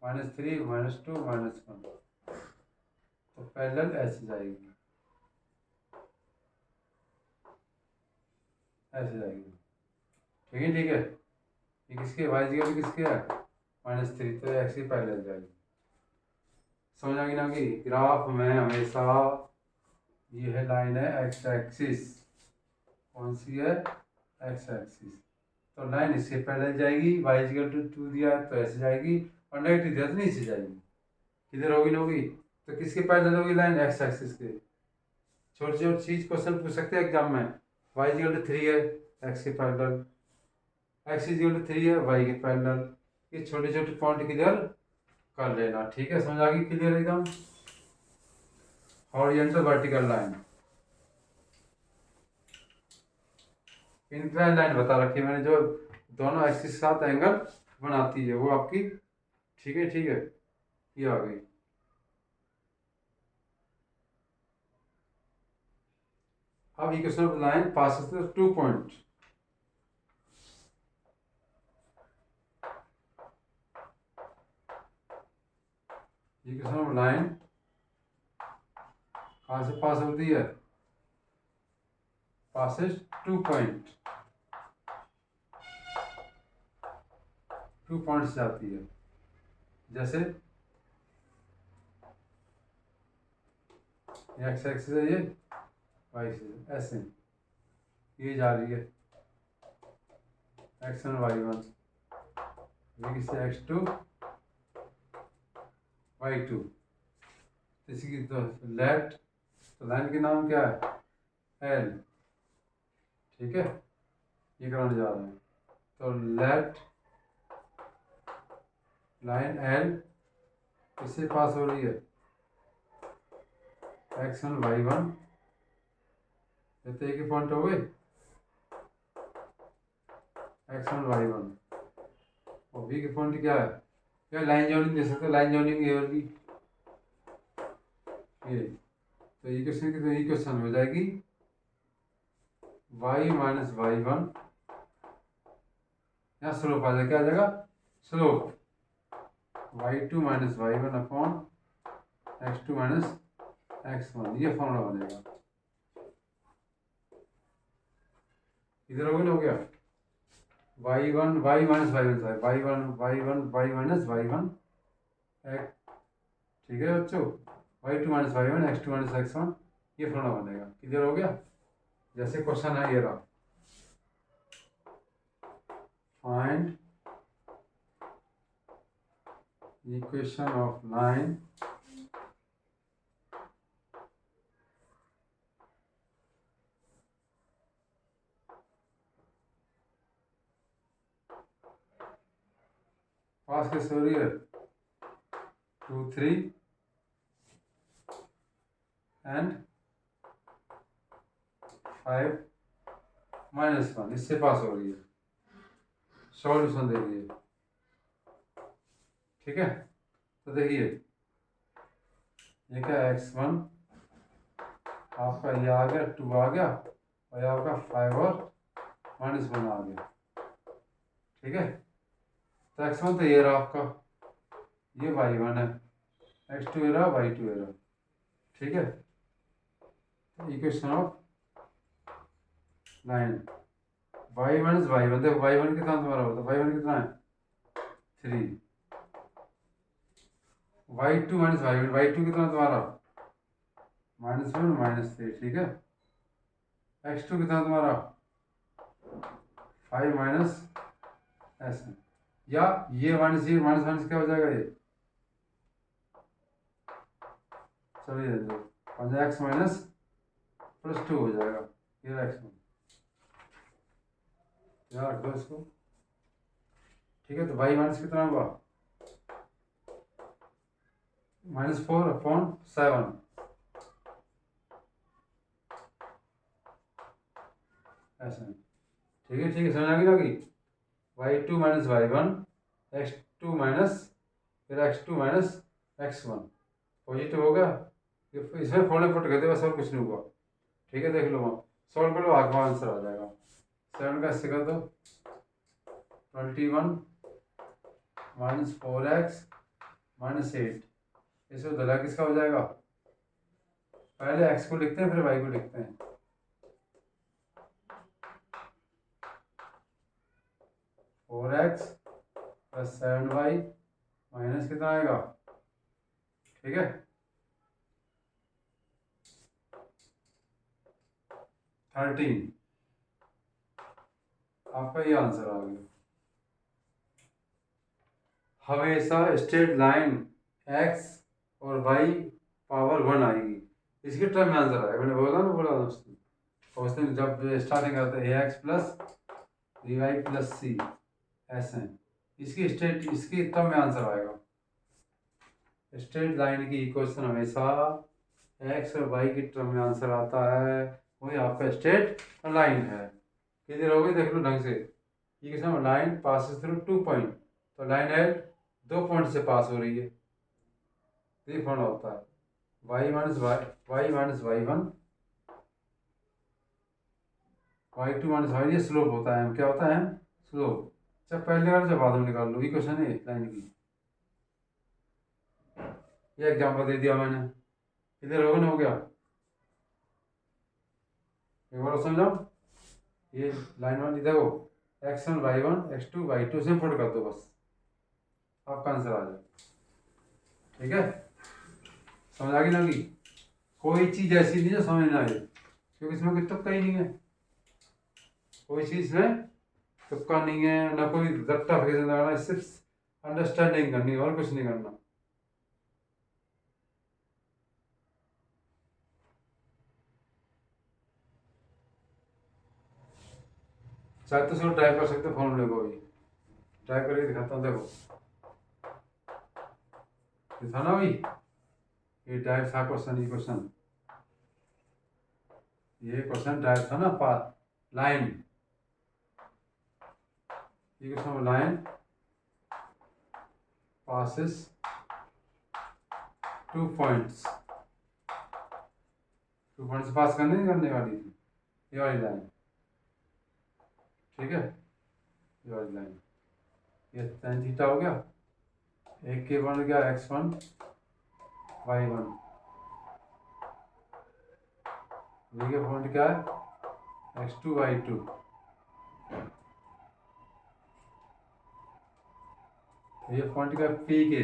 -3 -2 -1, तो पैरेलल ऐसे जाएगी, ऐसे जाएगी, ठीक है, ठीक है। ये किसके? वाई इक्वल टू किसके है? -3, तो ऐसे पैरेलल जाएगी। समझ आ गई ना कि ग्राफ में हमेशा ये है लाइन है एक्स एक्सिस, कौन सी है? एक्स एक्सिस, तो लाइन इससे पैरेलल जाएगी, वाई इक्वल टू 2 दिया तो ऐसे जाएगी, और नेगेटिव दिया तो नीचे जाएगी, किधर होगी ना होगी, तो किसके पैरेलल होगी लाइन? एक्स एक्सिस के। छोटी छोटी चीज क्वेश्चन पूछ सकते हैं एग्जाम में, वाई इक्वल टू 3 है, एक्स के पैरेलल, एक्स इक्वल टू 3 है, वाई के पैरेलल, ये छोटे छोटे पॉइंट क्लियर कर लेना, ठीक है। समझ आ गई क्लियर एकदम? Horizontal vertical line, incline line बता रखी है मैंने, जो दोनों एक्सिस के साथ एंगल बनाती है, वो आपकी ठीक है। ठीक है, ये आ गई। अब equation of line passes through 2 point. Equation of line कहाँ से पास होती है? पासेस 2 पॉइंट, 2 पॉइंट से आती है। जैसे एक्स एक्सिस है ये, वाई एक्सिस ऐसे ये जा रही है x1 y1, ये किससे x2 y2। इसी की तो लेट, तो लाइन के नाम क्या है? L। ठीक है, ये कराने जा रहे हैं। तो लेट लाइन L किससे पास हो रही है? x1 y1, ये तो एक ही पॉइंट हो गए, x1 y1। और v के पॉइंट क्या है? क्या लाइन जॉइनिंग दे सकते हो? लाइन जॉइनिंग ये होगी ये। तो इक्वेशन की तो इक्वेशन हो जाएगी y माइनस y1, यहाँ स्लोप आ जाएगा, क्या आ जाएगा? Slope y2 minus y1 upon x2 minus x1, ये फॉर्मूला बनेगा। इधर हो गया ना, हो गया y1 y माइनस y1 था, y माइनस y1 ठीक है बच्चों, y2 minus y1 x2 minus x1, ये फॉर्मूला बनेगा। क्लियर हो गया? जैसे क्वेश्चन है ये रहा, फाइंड इक्वेशन ऑफ लाइन पास कैसे हो रही है? 2 3 एंड 5 माइनस 1, इससे पास हो रही है। सॉल्यूशन दे दिए। ठीक है, तो देखिए ये क्या x1 आपका ये आ गया, 2 आ गया, और ये आपका 5 और माइनस 1 आ गया। ठीक है, तो x1 तो ये रहा आपका, ये y1 है, x2 ये रहा, y2 ये रहा। ठीक है, तो equation of line y minus y1, देखो y1 कितना तुम्हारा होता है? y1 कितना है? 3। y2 माइनस y1, y2 कितना तुम्हारा? -1 -3। ठीक है, x2 कितना तुम्हारा? 5 माइनस ऐसे, या ये माइनस ये माइनस माइनस क्या हो जाएगा? ये चलिए दो x माइनस +2 हो जाएगा, ये x1 याद रख दो इसको। ठीक है, तो y माइनस कितना होगा? -4 अपॉन 7, ऐसे। ठीक है, ठीक है, समझ आ गई ना कि y2 minus y1 x2 minus फिर x2 माइनस x1 पॉजिटिव होगा। इसमें फॉर्मूला पुट करते बस, और कुछ नहीं हुआ। ठीक है, देख लो वहाँ सॉल्व कर लो, आगे आंसर आ जाएगा। 7 का इससे कर दो 21 माइनस 4x माइनस 8, इसको दला किसका हो जाएगा? पहले x को लिखते हैं फिर y को लिखते हैं। 4x प्लस 7y माइनस कितना आएगा? ठीक है, 13। आपका ये आंसर आ गया। हमेशा स्ट्रेट लाइन x और y पावर 1 आएगी, इसके टर्म में आंसर आएगा। मैंने बोला ना, बोला उस दिन जब स्टार्टिंग करते हैं ax plus dy plus c ऐसे, इसकी स्ट्रेट इसकी टर्म में आंसर आएगा। स्ट्रेट लाइन की इक्वेशन हमेशा x और y की टर्म में आंसर आता है, वही आपका स्ट्रेट लाइन है। किधर हो गई देख लो ढंग से। ये किस लाइन पासिस थ्रू 2 पॉइंट, तो लाइन एट 2 पॉइंट से पास हो रही है, तो ये फॉर्मूला होता है y minus Y one, y two minus y, ये स्लोप होता है, क्या होता है स्लोप। जब पहले निकालो जब बाद में निकाल लो, ये क्वेश्चन है लाइन की। ये एग्जाम्पल दे दिया मैंने, इधर हो ना, हो गया। एक बार समझाओ, ये लाइन वन इधर हो, x1 y1 x2 y2 से पुट कर दो बस, आपका आंसर आ जाए। ठीक है, समझ आ गई ना कि कोई चीज ऐसी नहीं जो समझ ना आए, क्योंकि इसमें कोई तुक्का ही नहीं है, कोई चीज में तुक्का नहीं है ना, कोई रट्टा फिर लगाना, सिर्फ अंडरस्टैंडिंग करनी और कुछ नहीं करना। चाहे तो सिर्फ ट्राई कर सकते फॉर्मूले को भी, ट्राई करके दिखाता हूँ। देखो ये था ना भाई, ये टाइप था क्वेश्चन, ये क्वेश्चन टाइप था ना, लाइन, ये question line passes 2 points, 2 points pass करने वाली थी, ये वाली लाइन। ठीक है, ये वाली लाइन, ये tan थीटा हो गया, एक के बन गया x1 y1, ये के पॉइंट क्या है x2 y2, ये पॉइंट क्या p के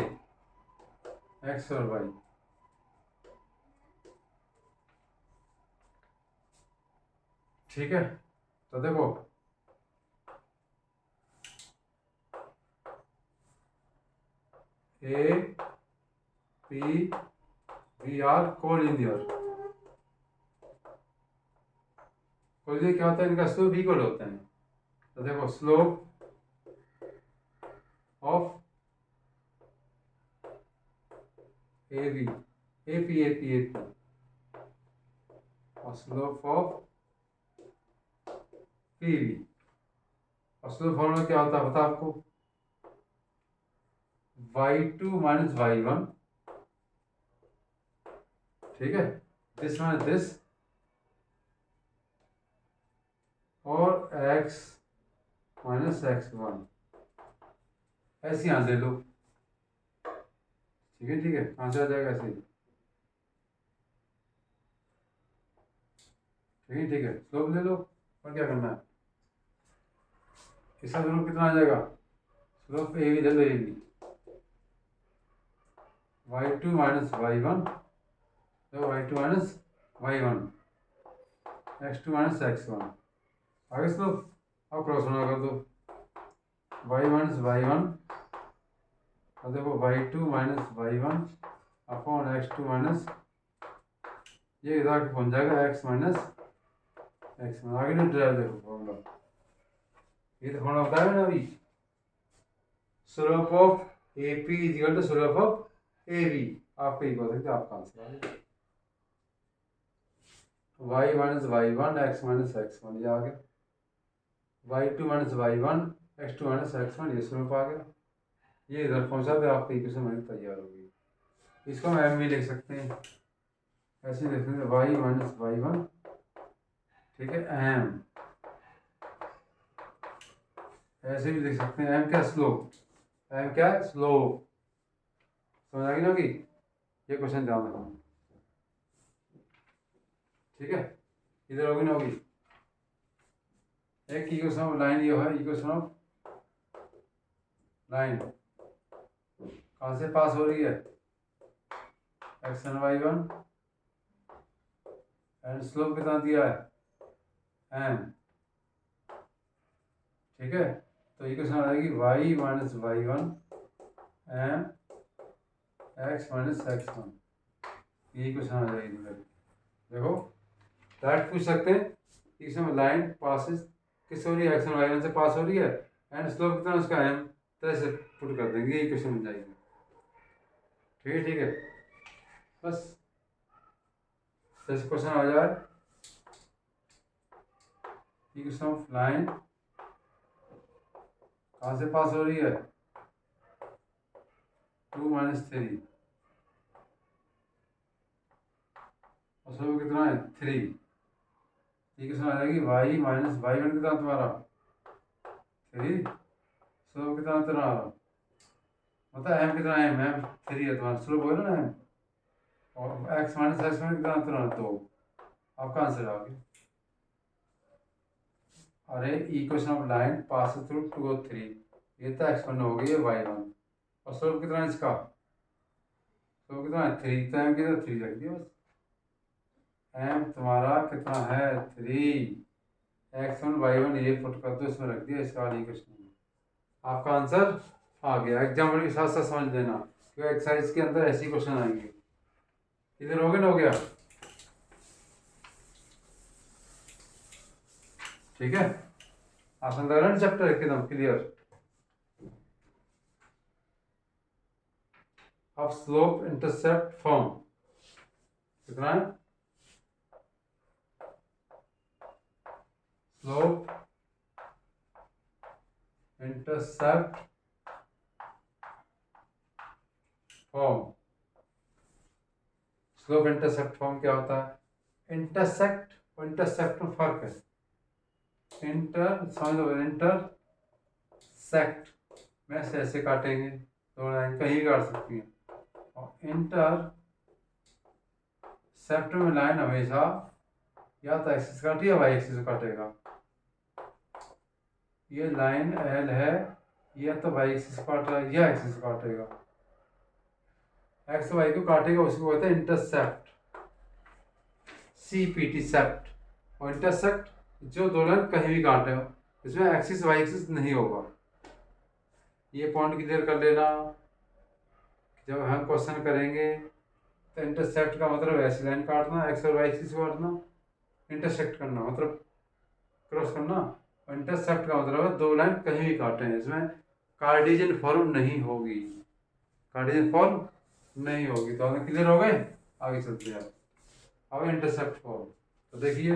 x और y। ठीक है, तो देखो A P V are collinear, collinear क्या होता है, इनका स्लोप इक्वल होते हैं। तो देखो slope of A b, a p और स्लोप ऑफ पी वी, और स्लोप फॉर्मूला क्या होता है पता आपको, y2 माइनस y1, ठीक है, दिस माइनस दिस, और x माइनस x1, ऐसे यहां दे लो। ठीक है, आंसर आ जाएगा ऐसे ही। ठीक है, स्लोप ले लो, और क्या करना है, इसका स्लोप कितना आ जाएगा, स्लोप ए बी ले लो, A B y2 minus y1, तो y2 minus y1, x2 minus x1, आगे स्लोप, अब क्रॉस होना कर दो, y माइनस y1, और देखो y2 minus y1 upon x2 minus, ये इधर पहुंच जाएगा x माइनस x1, आगे नहीं ड्राइव, देखो फॉर्मूला, ये तो फॉर्मूला बताया ना अभी, slope of a p is equal to slope of A b, आपको ये बोल सकते हैं, आपका आंसर आ गया y minus y1 x minus x1, ये आ गया y2 minus y1 x2 minus x1, ये स्लोप आ गया, ये इधर पहुंचा तो आपकी इक्वेशन बन तैयार होगी। इसको हम एम भी लिख सकते हैं, ऐसे लिख सकते हैं y माइनस y1, ठीक है, एम, ऐसे भी लिख सकते हैं एम क्या स्लोप, एम क्या स्लोप, समझ आ गई ना कि ये क्वेश्चन ध्यान रखना। ठीक है, इधर होगी ना होगी, एक इक्वेशन लाइन ये है, इक्वेशन ऑफ लाइन कहाँ से पास हो रही है, x1 y1, एंड स्लोप कितना दिया है एम। ठीक है, तो इक्वेशन आ जाएगी y minus y1 m x minus x1, ये इक्वेशन आ जाएगी। देखो डायरेक्ट पूछ सकते हैं, इक्वेशन लाइन पासिस किस हो रही है, x1 y1 से पास हो रही है, एंड स्लोप कितना उसका एम, तरह से पुट कर देंगे, ये इक्वेशन मिल जाएगी। ठीक है, बस जैसे क्वेश्चन आ जाए इक्वेशन ऑफ लाइन कहाँ से पास हो रही है, 2 - 3 और सब कितना है 3। इक्वेशन आ जाएगी y माइनस y1 कितना तुम्हारा 3, स्लोप कितना तुम्हारा मतलब m कितना है, m 3 है तुम्हारा, स्लोप होगा ना m, और x माइनस x1 कितना तुम्हारा 2। आपका आंसर आ गया। अरे equation of line pass through 2 और 3, ये तो x1 हो गई है y1, और स्लोप कितना है इसका, स्लोप कितना है 3, तो m कितना 3 रख दिया बस। m तुम्हारा कितना है 3, x1 y1 ये पुट कर दो, इसमें रख दिया इसका वाली इक्वेशन में। आपका आंसर आ गया। एग्जाम्पल के साथ साथ समझ लेना, क्योंकि एक्सरसाइज के अंदर ऐसे क्वेश्चन आएंगे। इधर हो गया ना, हो गया ठीक है। आसान लग रहा है चैप्टर एकदम क्लियर। अब स्लोप इंटरसेप्ट फॉर्म कितना है, slope intercept form. Slope intercept form क्या होता है, इंटरसेक्ट और इंटरसेप्ट में फर्क है। इंटर समझ लो, इंटरसेक्ट में ऐसे काटेंगे, दो लाइन कहीं भी काट सकती हैं, और इंटर सेप्ट में लाइन हमेशा या तो एक्सिस काटी या वाई एक्सिस काटेगा। ये लाइन एल है, या तो वाई एक्सिस काटेगा या एक्सिस काटेगा, एक्स वाई को काटेगा, उसको कहते हैं इंटरसेप्ट, CPT सेप्ट। और इंटरसेक्ट जो दो लाइन कहीं भी काटे, इसमें एक्सिस वाई एक्सिस नहीं होगा। ये पॉइंट क्लियर कर लेना, जब हम क्वेश्चन करेंगे तो इंटरसेप्ट का मतलब ऐसी लाइन काटना, एक्स और वाई एक्सिस काटना, इंटरसेक्ट करना मतलब क्रॉस करना, और इंटरसेप्ट का मतलब है दो लाइन कहीं भी काटे हैं, इसमें कार्टेशियन फॉर्म नहीं होगी, कार्टेशियन फॉर्म नहीं होगी। तो हमें क्लियर हो गए, आगे चलते हैं। अब इंटरसेप्ट फॉर्म तो देखिए,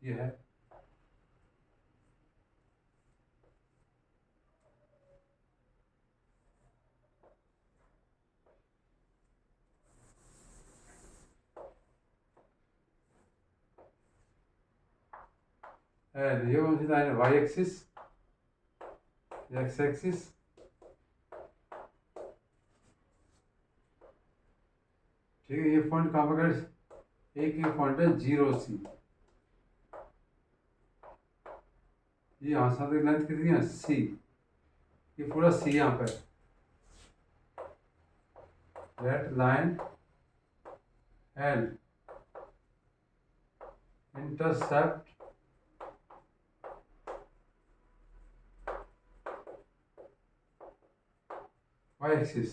ये है ये कौन सी लाइन है, वाई एक्सिस, एक्स एक्सिस, ठीक है। ये पॉइंट कहाँ पर, एक ये पॉइंट है 0C, ये यहाँ से लेंथ कितनी है C, ये पूरा C यहाँ पे, that line L intercept y axis,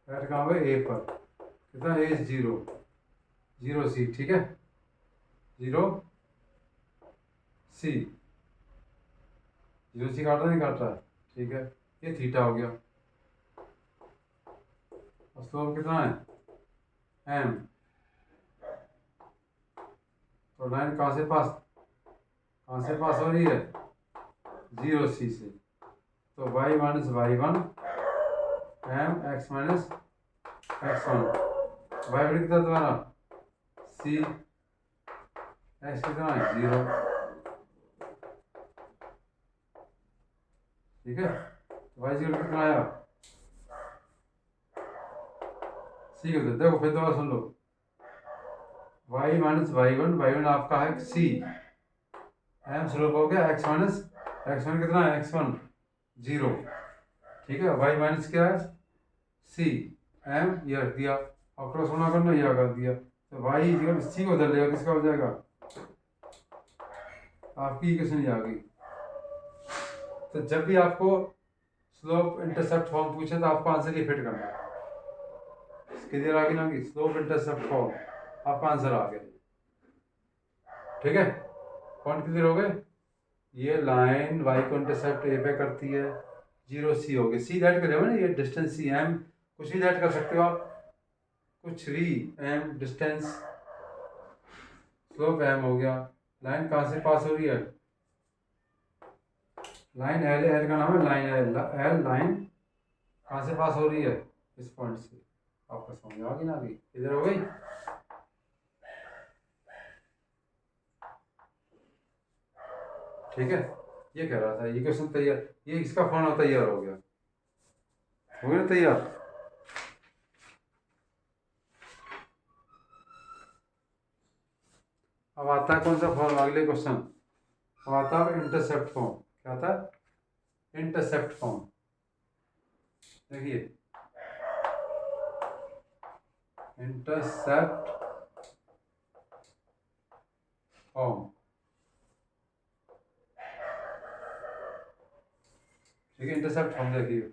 that कहाँ पे A पर, कितना A 0, 0C, ठीक है, 0C, 0C काट रहा नहीं काट रहा, ठीक है। ये थीटा हो गया, और स्लोप कितना है M, तो लाइन कहाँ से पास हो रही है 0C से, तो y minus y1 M x minus x1, y बड़ी कितना तुम्हारा C, x कितना है 0, ठीक है। तो y 0 कितना आया C को देखो, फिर दोबारा सुन लो, y माइनस y1 आपका है C, M स्लोप हो गया x माइनस x1 कितना है x1 0, ठीक है। y माइनस क्या है C, M ये रख दिया, और क्रॉस होना करना ये कर दिया, तो y C को उधर लेगा, किसका हो जाएगा, आपकी इक्वेशन ये आ गई। तो जब भी आपको स्लोप इंटरसेप्ट फॉर्म पूछे तो आपको आंसर ये फिट करना है, क्लियर आ गई ना, कि स्लोप इंटरसेप्ट फॉर्म, आपका आंसर आ गया, ठीक है। पॉइंट क्लियर हो गए। ये लाइन y को इंटरसेप्ट A पे करती है, 0C हो गई, C दैट करेगा ना, ये डिस्टेंस C M, कुछ भी दैट कर सकते हो आप, कुछ री एम डिस्टेंस, स्लोप एम हो गया। लाइन कहाँ से पास हो रही है? लाइन एल, एल का नाम है लाइन एल। एल लाइन कहाँ से पास हो रही है? इस पॉइंट से। आपको समझ आ गई ना? अभी इधर हो गई। ठीक है, ये कह रहा था, ये क्वेश्चन तैयार, ये इसका फॉर्मूला तैयार हो गया। हो गया तैयार। अब आता है कौन सा फॉर्म? अगले क्वेश्चन। अब आता है इंटरसेप्ट फॉर्म। क्या आता है? Intercept form. देखिए, इंटरसेप्ट फॉर्म। ठीक है, इंटरसेप्ट फॉर्म देखिए,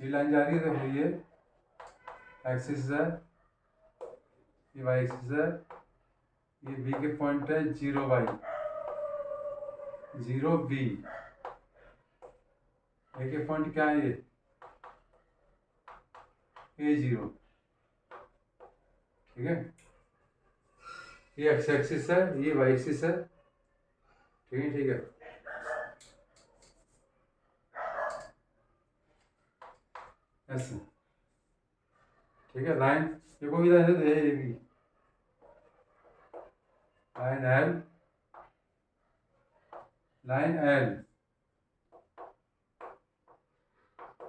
ये लाइन जा रही है, देखो ये एक्सिस है, ये वाई एक्सिस है, ये बी के पॉइंट है 0 वाई, 0 बी। ए के पॉइंट क्या है? ये A0। ठीक है, ये एक्स एक्सिस है, ये वाई एक्सिस है। ठीक है, ठीक है। ऐसे। ठीक है, लाइन, ये कोई लाइन है, ये भी line L, line L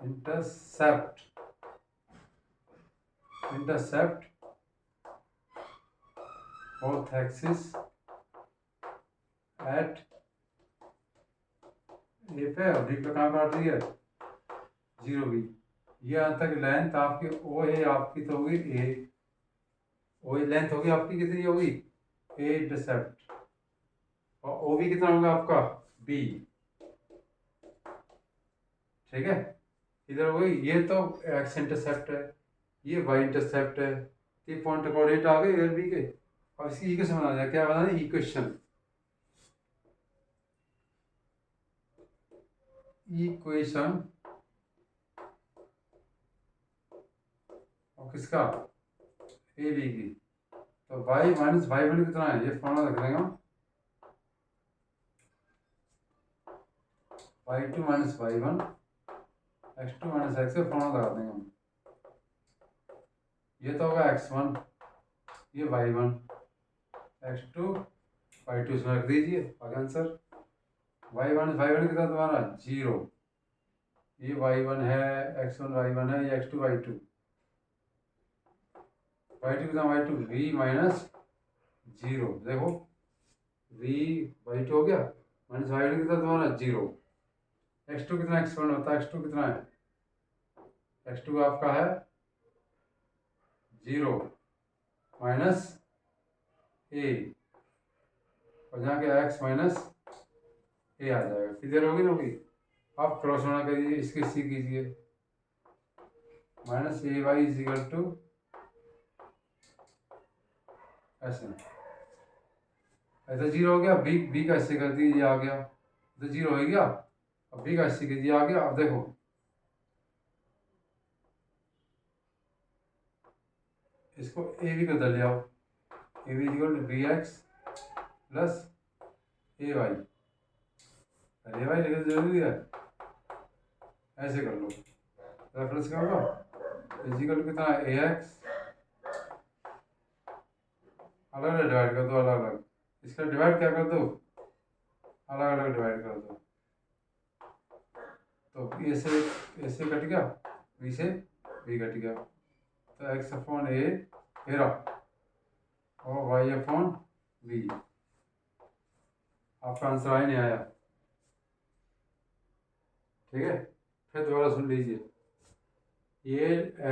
intercept, intercept both axis at ए पे, और बी पे कहाँ काट रही है? 0 बी। ये यहाँ तक लेंथ आपकी ओ है, आपकी तो होगी ए, ओ लेंथ होगी आपकी, कितनी होगी? ए इंटरसेप्ट। और ओ बी कितना होगा आपका? बी। ठीक है, इधर हो गई। ये तो एक्स इंटरसेप्ट है, ये वाई इंटरसेप्ट है, ये पॉइंट कोऑर्डिनेट आ गए ए बी के। और इसकी इक्वेशन बना दिया। क्या बना दिया? इक्वेशन। इक्वेशन और किसका? ए बी की। तो वाई माइनस वाई वन कितना है? ये फॉर्मूला रख देंगे हम, Y two minus Y one, X two minus X, formula लगा देंगे हम। ये तो होगा एक्स वन, ये Y one, X two Y two, इसमें रख दीजिए आगे answer. Y one, Y one कितना तुम्हारा? 0। ये वाई वन है, एक्स वन वाई वन है, ये X two Y two, Y two कितना? Y two V minus 0। देखो वी वाई टू हो गया, माइनस वाई वन कितना तुम्हारा? 0। एक्स टू कितना? एक्स वन होता है, एक्स टू कितना है? एक्स टू आपका है 0 माइनस ए, और जहाँ के एक्स माइनस ए आ जाएगा। किधर होगी ना होगी? आप क्रॉस होना करिए, इसके सी कीजिए, minus a y is equal to ऐसे। ऐसा 0 हो गया। बी, बी का ऐसे कर दीजिए, आ गया तो 0 हो गया। अब बी का ऐसे कीजिए, आ गया। अब देखो इसको ए बी को दल जाओ, a b equal to b x plus a y. A y लिखना जरूरी है, ऐसे कर लो, रेफरेंस क्या होगा? इजिकल कितना? ए एक्स, अलग अलग डिवाइड कर दो, अलग अलग। इसका डिवाइड क्या कर दो? अलग अलग डिवाइड कर दो। तो ए से कट गया, बी से बी कट गया, तो एक्स अपॉन ए हेरा, और वाई अपॉन बी। आपका आंसर आ ही नहीं आया। ठीक है, फिर दोबारा सुन लीजिए। ये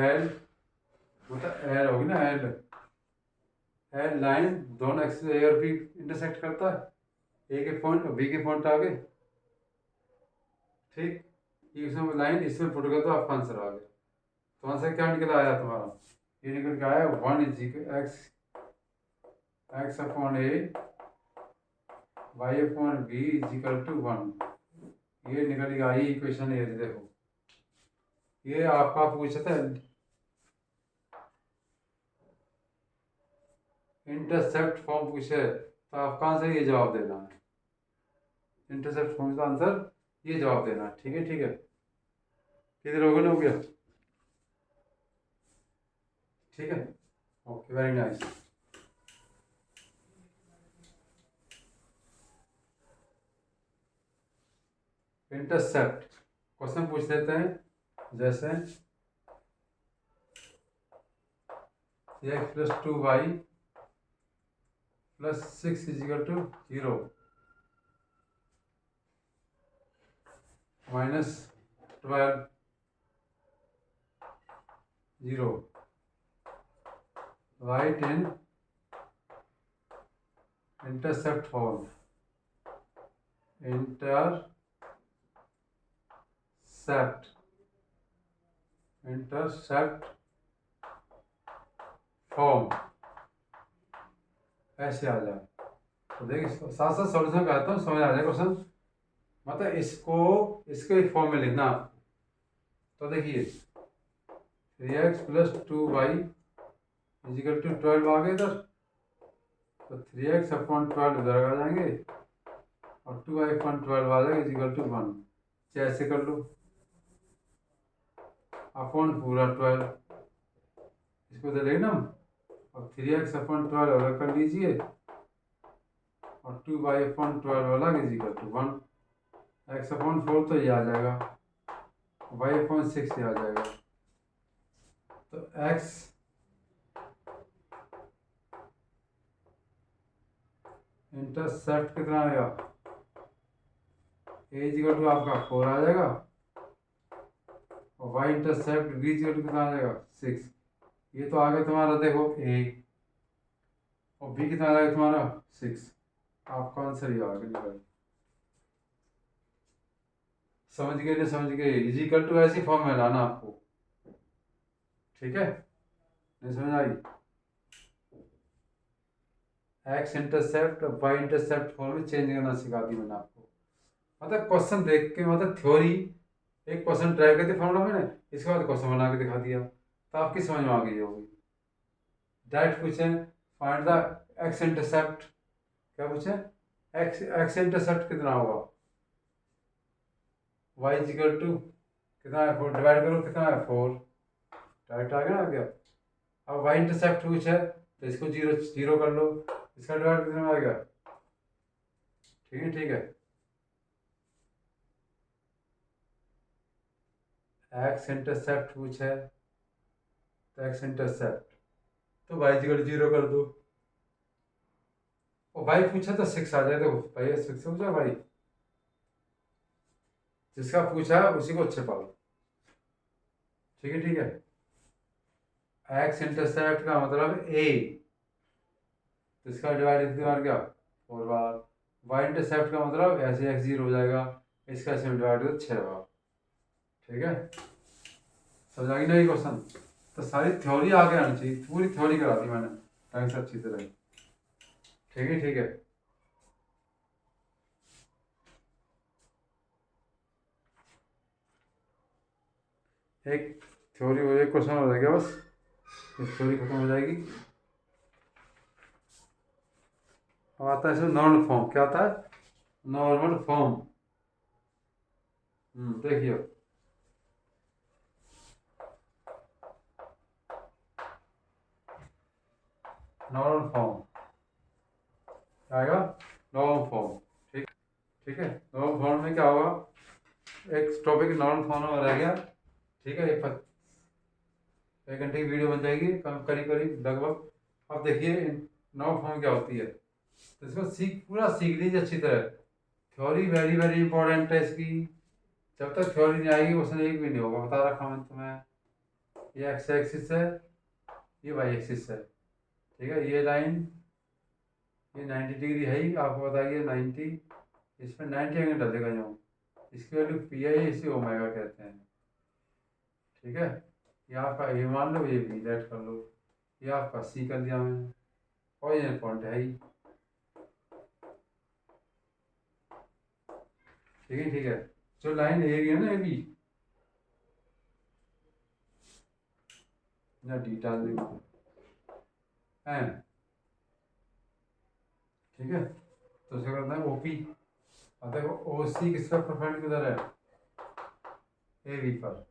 एल, मतलब एल होगी ना, एल, एल लाइन दोनों एक्सिस ए और बी इंटरसेक्ट करता है, ए के पॉइंट और बी के पॉइंट आ गए। ठीक, ये इसमें लाइन इसमें पुट कर दो, आपका आंसर आ गया। तो आंसर क्या निकल आया तुम्हारा? ये निकल के आया 1 is x, x upon a y upon b is equal to 1। ये निकल गया, ये इक्वेशन। ये देखो, ये आपका पूछा था इंटरसेप्ट फॉर्म पूछे तो आप कहाँ से ये जवाब देना है, इंटरसेप्ट फॉर्म का आंसर ये जवाब देना है। ठीक है ठीक है, किधर हो गया? ठीक है, okay, very nice. Intercept question पूछ लेते हैं, जैसे x + 2y + 6 = 0 -12 0 write in intercept form, intercept form ऐसे आ जाए। तो देखिए साथ साथ सॉल्यूशन कहता हूँ, समझ आ जाए क्वेश्चन। मतलब इसको इसके फॉर्म में लिखना आप। तो देखिए 3x + 2y = 12 आ गए इधर, तो 3x/12 इधर आ जाएंगे और 2y/12 आ जाएगा = 1। ऐसे कर लो, अपॉन पूरा 12 इसको तो लेना, और 3x/12 अलग कर लीजिए और 2y/12 अलग = 1। x/4 तो ये आ जाएगा, y/6 ये आ जाएगा। तो x इंटरसेप्ट कितना आएगा, a = आपका 4 आ जाएगा और y इंटरसेप्ट b = कितना आ जाएगा 6। ये तो आ गया तुम्हारा, देखो a और b कितना आ जाएगा तुम्हारा 6। आपका आंसर ये आ गया निकल। समझ गए नहीं समझ गए, = ऐसी फॉर्म में लाना आपको। ठीक है, नहीं समझ आई? एक्स इंटरसेप्ट और वाई इंटरसेप्ट फॉर्म में चेंज करना सिखा दी मैंने आपको। मतलब क्वेश्चन देख के, मतलब थ्योरी एक क्वेश्चन ट्राई करके फॉर्मूला मैंने, इसके बाद क्वेश्चन बना के दिखा दिया, तो आपकी समझ में आ गई होगी। डायरेक्ट पूछे फाइंड द एक्स इंटरसेप्ट, क्या पूछे, एक्स इंटरसेप्ट कितना होगा, वाई = कितना है 4, डिवाइड करो कितना है 4, डायरेक्ट आ गया ना, आ गया। अब वाई इंटरसेप्ट पूछे तो इसको 0 0 कर लो, इसका डिवाइड कितना आएगा। ठीक है ठीक है, एक्स इंटरसेप्ट पूछे तो एक्स इंटरसेप्ट तो वाई = 0 कर दो, और वाई पूछा तो 6 आ जाए। देखो भाई 6 पूछा भाई, जिसका पूछा है उसी को छिपाओ। ठीक है ठीक है, एक्स इंटरसेप्ट का मतलब ए, तो इसका डिवाइड कितनी बार क्या 4 बार। वाई इंटरसेप्ट का मतलब ऐसे x 0 हो जाएगा, इसका ऐसे डिवाइड करो 6 बार। ठीक है, समझ आ गई ना ये क्वेश्चन। तो सारी थ्योरी आगे आनी चाहिए, पूरी थ्योरी करा दी मैंने ढंग से अच्छी तरह। ठीक है ठीक है, एक थ्योरी हो, एक क्वेश्चन हो जाएगा बस, इस थ्योरी खत्म हो जाएगी। अब आता है इसमें नॉर्मल फॉर्म, क्या आता है, नॉर्मल फॉर्म। देखिए नॉर्मल फॉर्म आएगा, नॉर्मल फॉर्म। ठीक, ठीक है, नॉर्मल फॉर्म में क्या होगा, एक टॉपिक नॉर्मल फॉर्म में रह गया। ठीक है, एक घंटे की वीडियो बन जाएगी करीब करीब लगभग। अब देखिए नॉर्मल फॉर्म क्या होती है, तो इसको पूरा सीख लीजिए अच्छी तरह। थ्योरी वेरी वेरी इंपॉर्टेंट है इसकी, जब तक थ्योरी नहीं आएगी क्वेश्चन एक भी नहीं होगा, बता रखा मैंने तुम्हें। ये एक्स एक्सिस है, ये वाई एक्सिस है। ठीक है, ये लाइन ये 90 डिग्री है ही, आपको बताइए 90, इसमें 90 एंगल डलेगा जो, इसकी वैल्यू पी आई, इसे ओमेगा कहते हैं। ठीक है, ये आपका ए मान लो, ये बी लेट कर लो, ये आपका सी कर दिया मैंने, और ये पॉइंट है ही। ठीक है ठीक है, जो लाइन ए है ना, ए बी ना डी डाल देंगे, ठीक है, तो उसे करते हैं ओपी। अब देखो ओ सी किसका परपेंडिकुलर है, ए बी पर।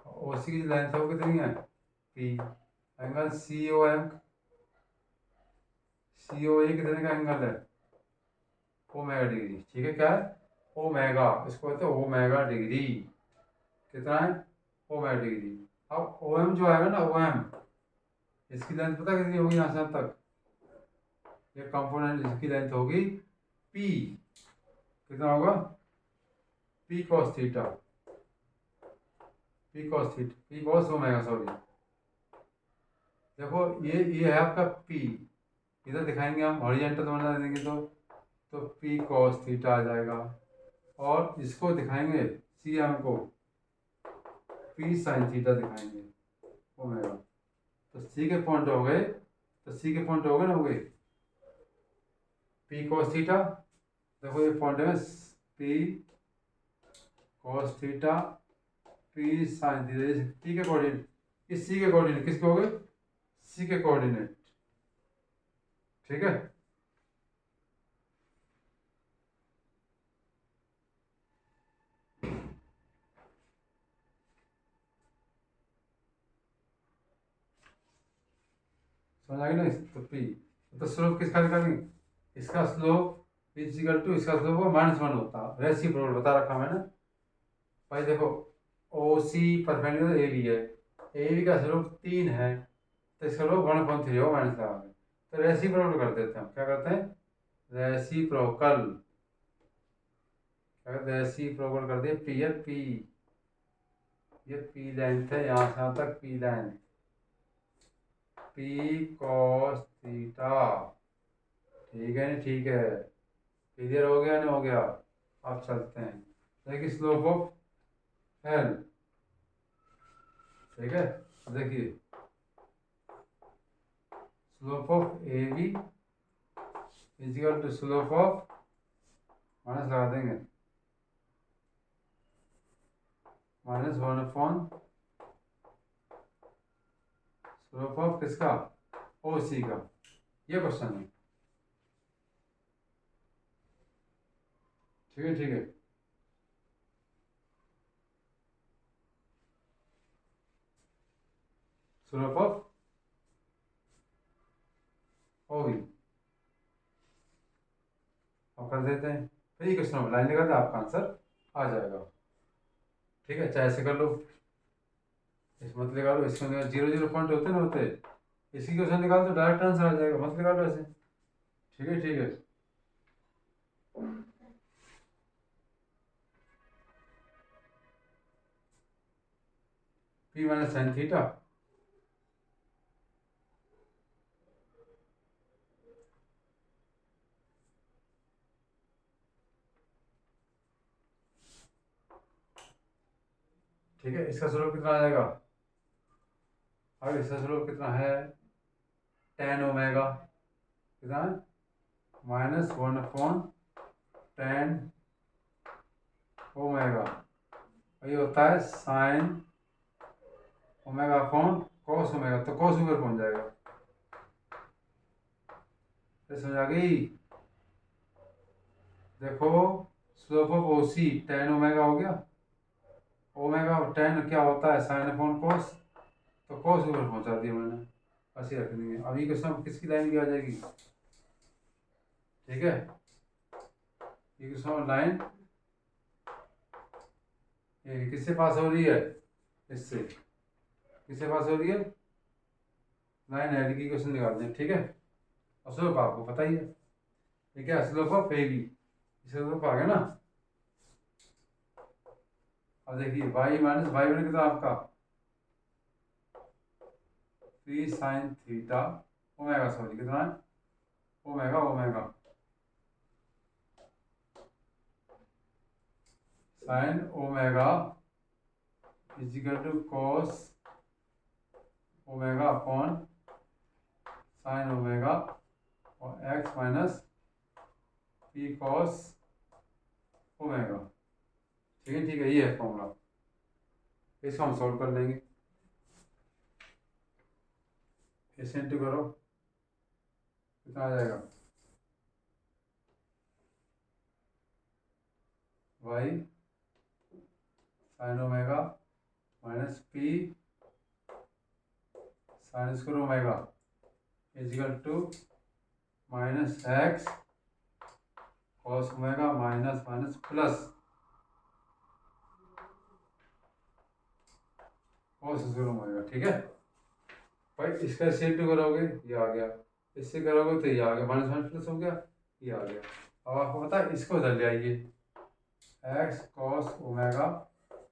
ओ सी की लेंथ है वो कितनी है, P. Angle C O M, C O A कितने का एंगल है, ओमेगा डिग्री। ठीक है, क्या है, ओमेगा, इसको कहते हैं ओमेगा डिग्री। कितना है, ओमेगा डिग्री। अब ओ एम जो आएगा ना, ओ एम, इसकी लेंथ पता कितनी होगी यहाँ से यहाँ तक, ये कंपोनेंट इसकी लेंथ होगी पी। कितना होगा, P cos theta, P cos theta, P cos omega, sorry. देखो ये है आपका पी, इधर दिखाएंगे हम हॉरिजॉन्टल बना देंगे तो पी कॉस थीटा आ जाएगा। और इसको दिखाएंगे सी एम को पी साइन थीटा दिखाएंगे ओमेगा। तो सी के पॉइंट हो गए, तो सी के पॉइंट हो गए ना, हो गए पी कॉस थीटा। देखो ये पॉइंट है P cos theta, P sine theta, P के कोऑर्डिनेट, इस सी के कोऑर्डिनेट किसके हो गए, सी के कोऑर्डिनेट। ठीक है, समझ आ गई ना। तो पी, तो स्लोप किसका निकालेंगे, इसका स्लोप इजिकल टू इसका स्लोप -1 होता है, रेसिप्रोकल बता रखा मैंने। भाई देखो ओ सी परपेंडिकुलर ए बी है, ए बी का स्लोप 3 है, तो इसका स्लोप 1/3 हो, माइनस लगा के। तो रेसिप्रोकल कर देते हैं हम, क्या करते हैं, रेसिप्रोकल, क्या कहते हैं, रेसिप्रोकल कर दिए। पी है पी, ये पी लेंथ है यहाँ से यहाँ तक, P length, P cos theta. ठीक है, नहीं ठीक है, क्लियर हो गया नहीं हो गया। अब चलते हैं, देखिए स्लोप ऑफ एल। ठीक है, अब देखिए slope of A b is equal to slope of, minus लगा देंगे, -1/, स्लोप ऑफ किसका, ओ सी का। ये क्वेश्चन है, ठीक है ठीक है। स्लोप ऑफ ओ बी, अब कर देते हैं, फिर ये क्वेश्चन लाइन लगा दे, आपका आंसर आ जाएगा। ठीक है, चाहे ऐसे कर लो, इस मत लगा लो, इसमें 0 0 पॉइंट होते ना होते, इसी क्वेश्चन निकाल दो, डायरेक्ट आंसर आ जाएगा, मत लगा लो ऐसे। ठीक है ठीक है, पी माइनस साइन थीटा। ठीक है, इसका स्लोप कितना आ जाएगा, अब इसका स्लोप कितना है, tan ओमेगा, कितना है, -1/tan ओमेगा, ये होता है sine omega upon cos omega, तो कॉस ऊपर पहुंच जाएगा। ये समझ आ गई। देखो slope of o c tan omega हो गया, ओमेगा tan क्या होता है, साइन अपॉन कॉस, तो कॉस ऊपर पहुंचा दिया मैंने, ऐसे रख देंगे। अब ये क्वेश्चन किसकी लाइन की आ जाएगी, ठीक है, ये क्वेश्चन लाइन ये किससे पास हो रही है, इससे, किससे पास हो रही है, लाइन एल की क्वेश्चन निकालते हैं। ठीक है, और स्लोप आपको पता ही है, ठीक है, slope of A B, slope आ गया ना। अब देखिए वाई माइनस वाई बने कितना आपका, P sine theta omega, sorry कितना है, omega omega sine omega is equal to cos omega upon sine omega और X minus P cos omega. ठीक है, ये है फॉर्मूला, इसको हम सॉल्व कर लेंगे, इसे इंटू करो, कितना आ जाएगा, y sine omega minus p sine square omega is equal to minus x cos omega minus minus plus cos square omega. ठीक है भाई, इसका सेट करोगे ये आ गया, इससे करोगे तो ये आ गया, माइनस माइनस प्लस हो गया, ये आ गया। अब आपको पता है इसको उधर ले आइए, x cos omega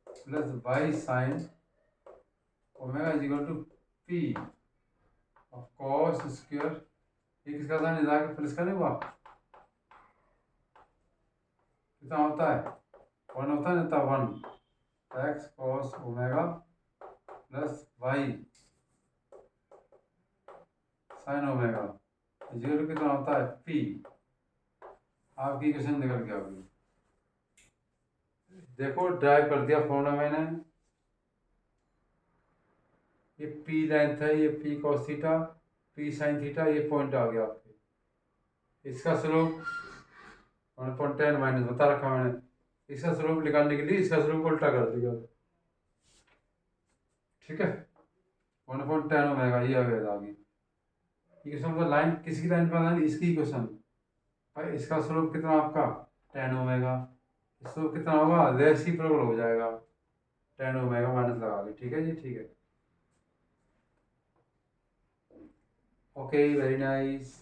plus y sine omega is equal to p और कॉस स्क्वायर, ये किसका साइन इधर के प्लस का नहीं हुआ, कितना होता है 1 होता है ना, 1 x cos omega plus y sine omega zero कितना होता है पी। आपकी इक्वेशन निकल के आ गई। देखो ड्राइव कर दिया फॉर्मूला मैंने, ये पी लेंथ है, ये P cos theta, P sine theta, ये पॉइंट आ गया आपके। इसका स्लोप 1.10 माइनस बता रखा मैंने, इसका स्लोप निकालने के लिए इसका स्लोप उल्टा कर दिया। ठीक है 1.10 ओमेगा ये आ गया आगे। इक्वेशन का लाइन किसकी लाइन पर लाइन, इसकी इक्वेशन भाई, इसका स्लोप कितना आपका 10 ओमेगा, स्लोप कितना होगा रेसिप्रोकल हो जाएगा 10 ओमेगा माइनस लगा के। ठीक है जी, ठीक है, ओके वेरी नाइस।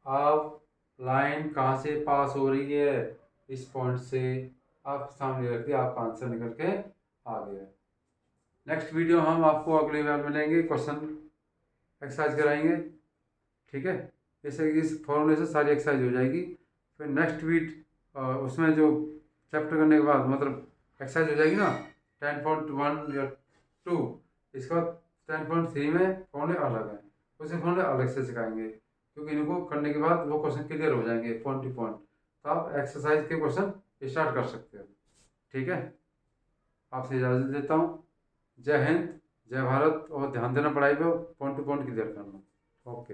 अब लाइन कहाँ से पास हो रही है, इस पॉइंट से, आप सामने रख दिया, आपका आंसर निकल के आ गया। नेक्स्ट वीडियो हम आपको अगले बार मिलेंगे, क्वेश्चन एक्सरसाइज कराएंगे। ठीक है, जैसे इस फॉर्मूले से सारी एक्सरसाइज हो जाएगी। फिर नेक्स्ट उसमें जो चैप्टर करने के बाद मतलब एक्सरसाइज हो जाएगी ना 10.1 या 2, इसके बाद 10.3 में फॉर्मूले अलग हैं, उसे फॉर्मूले अलग से सिखाएंगे, क्योंकि इनको करने के बाद वो क्वेश्चन क्लियर हो जाएंगे पॉइंट टू पॉइंट, तो आप एक्सरसाइज के क्वेश्चन स्टार्ट कर सकते हो। ठीक है, आपसे इजाज़त देता हूँ। जय हिंद, जय भारत, और ध्यान देना पढ़ाई पे, पॉइंट टू पॉइंट क्लियर करना। ओके।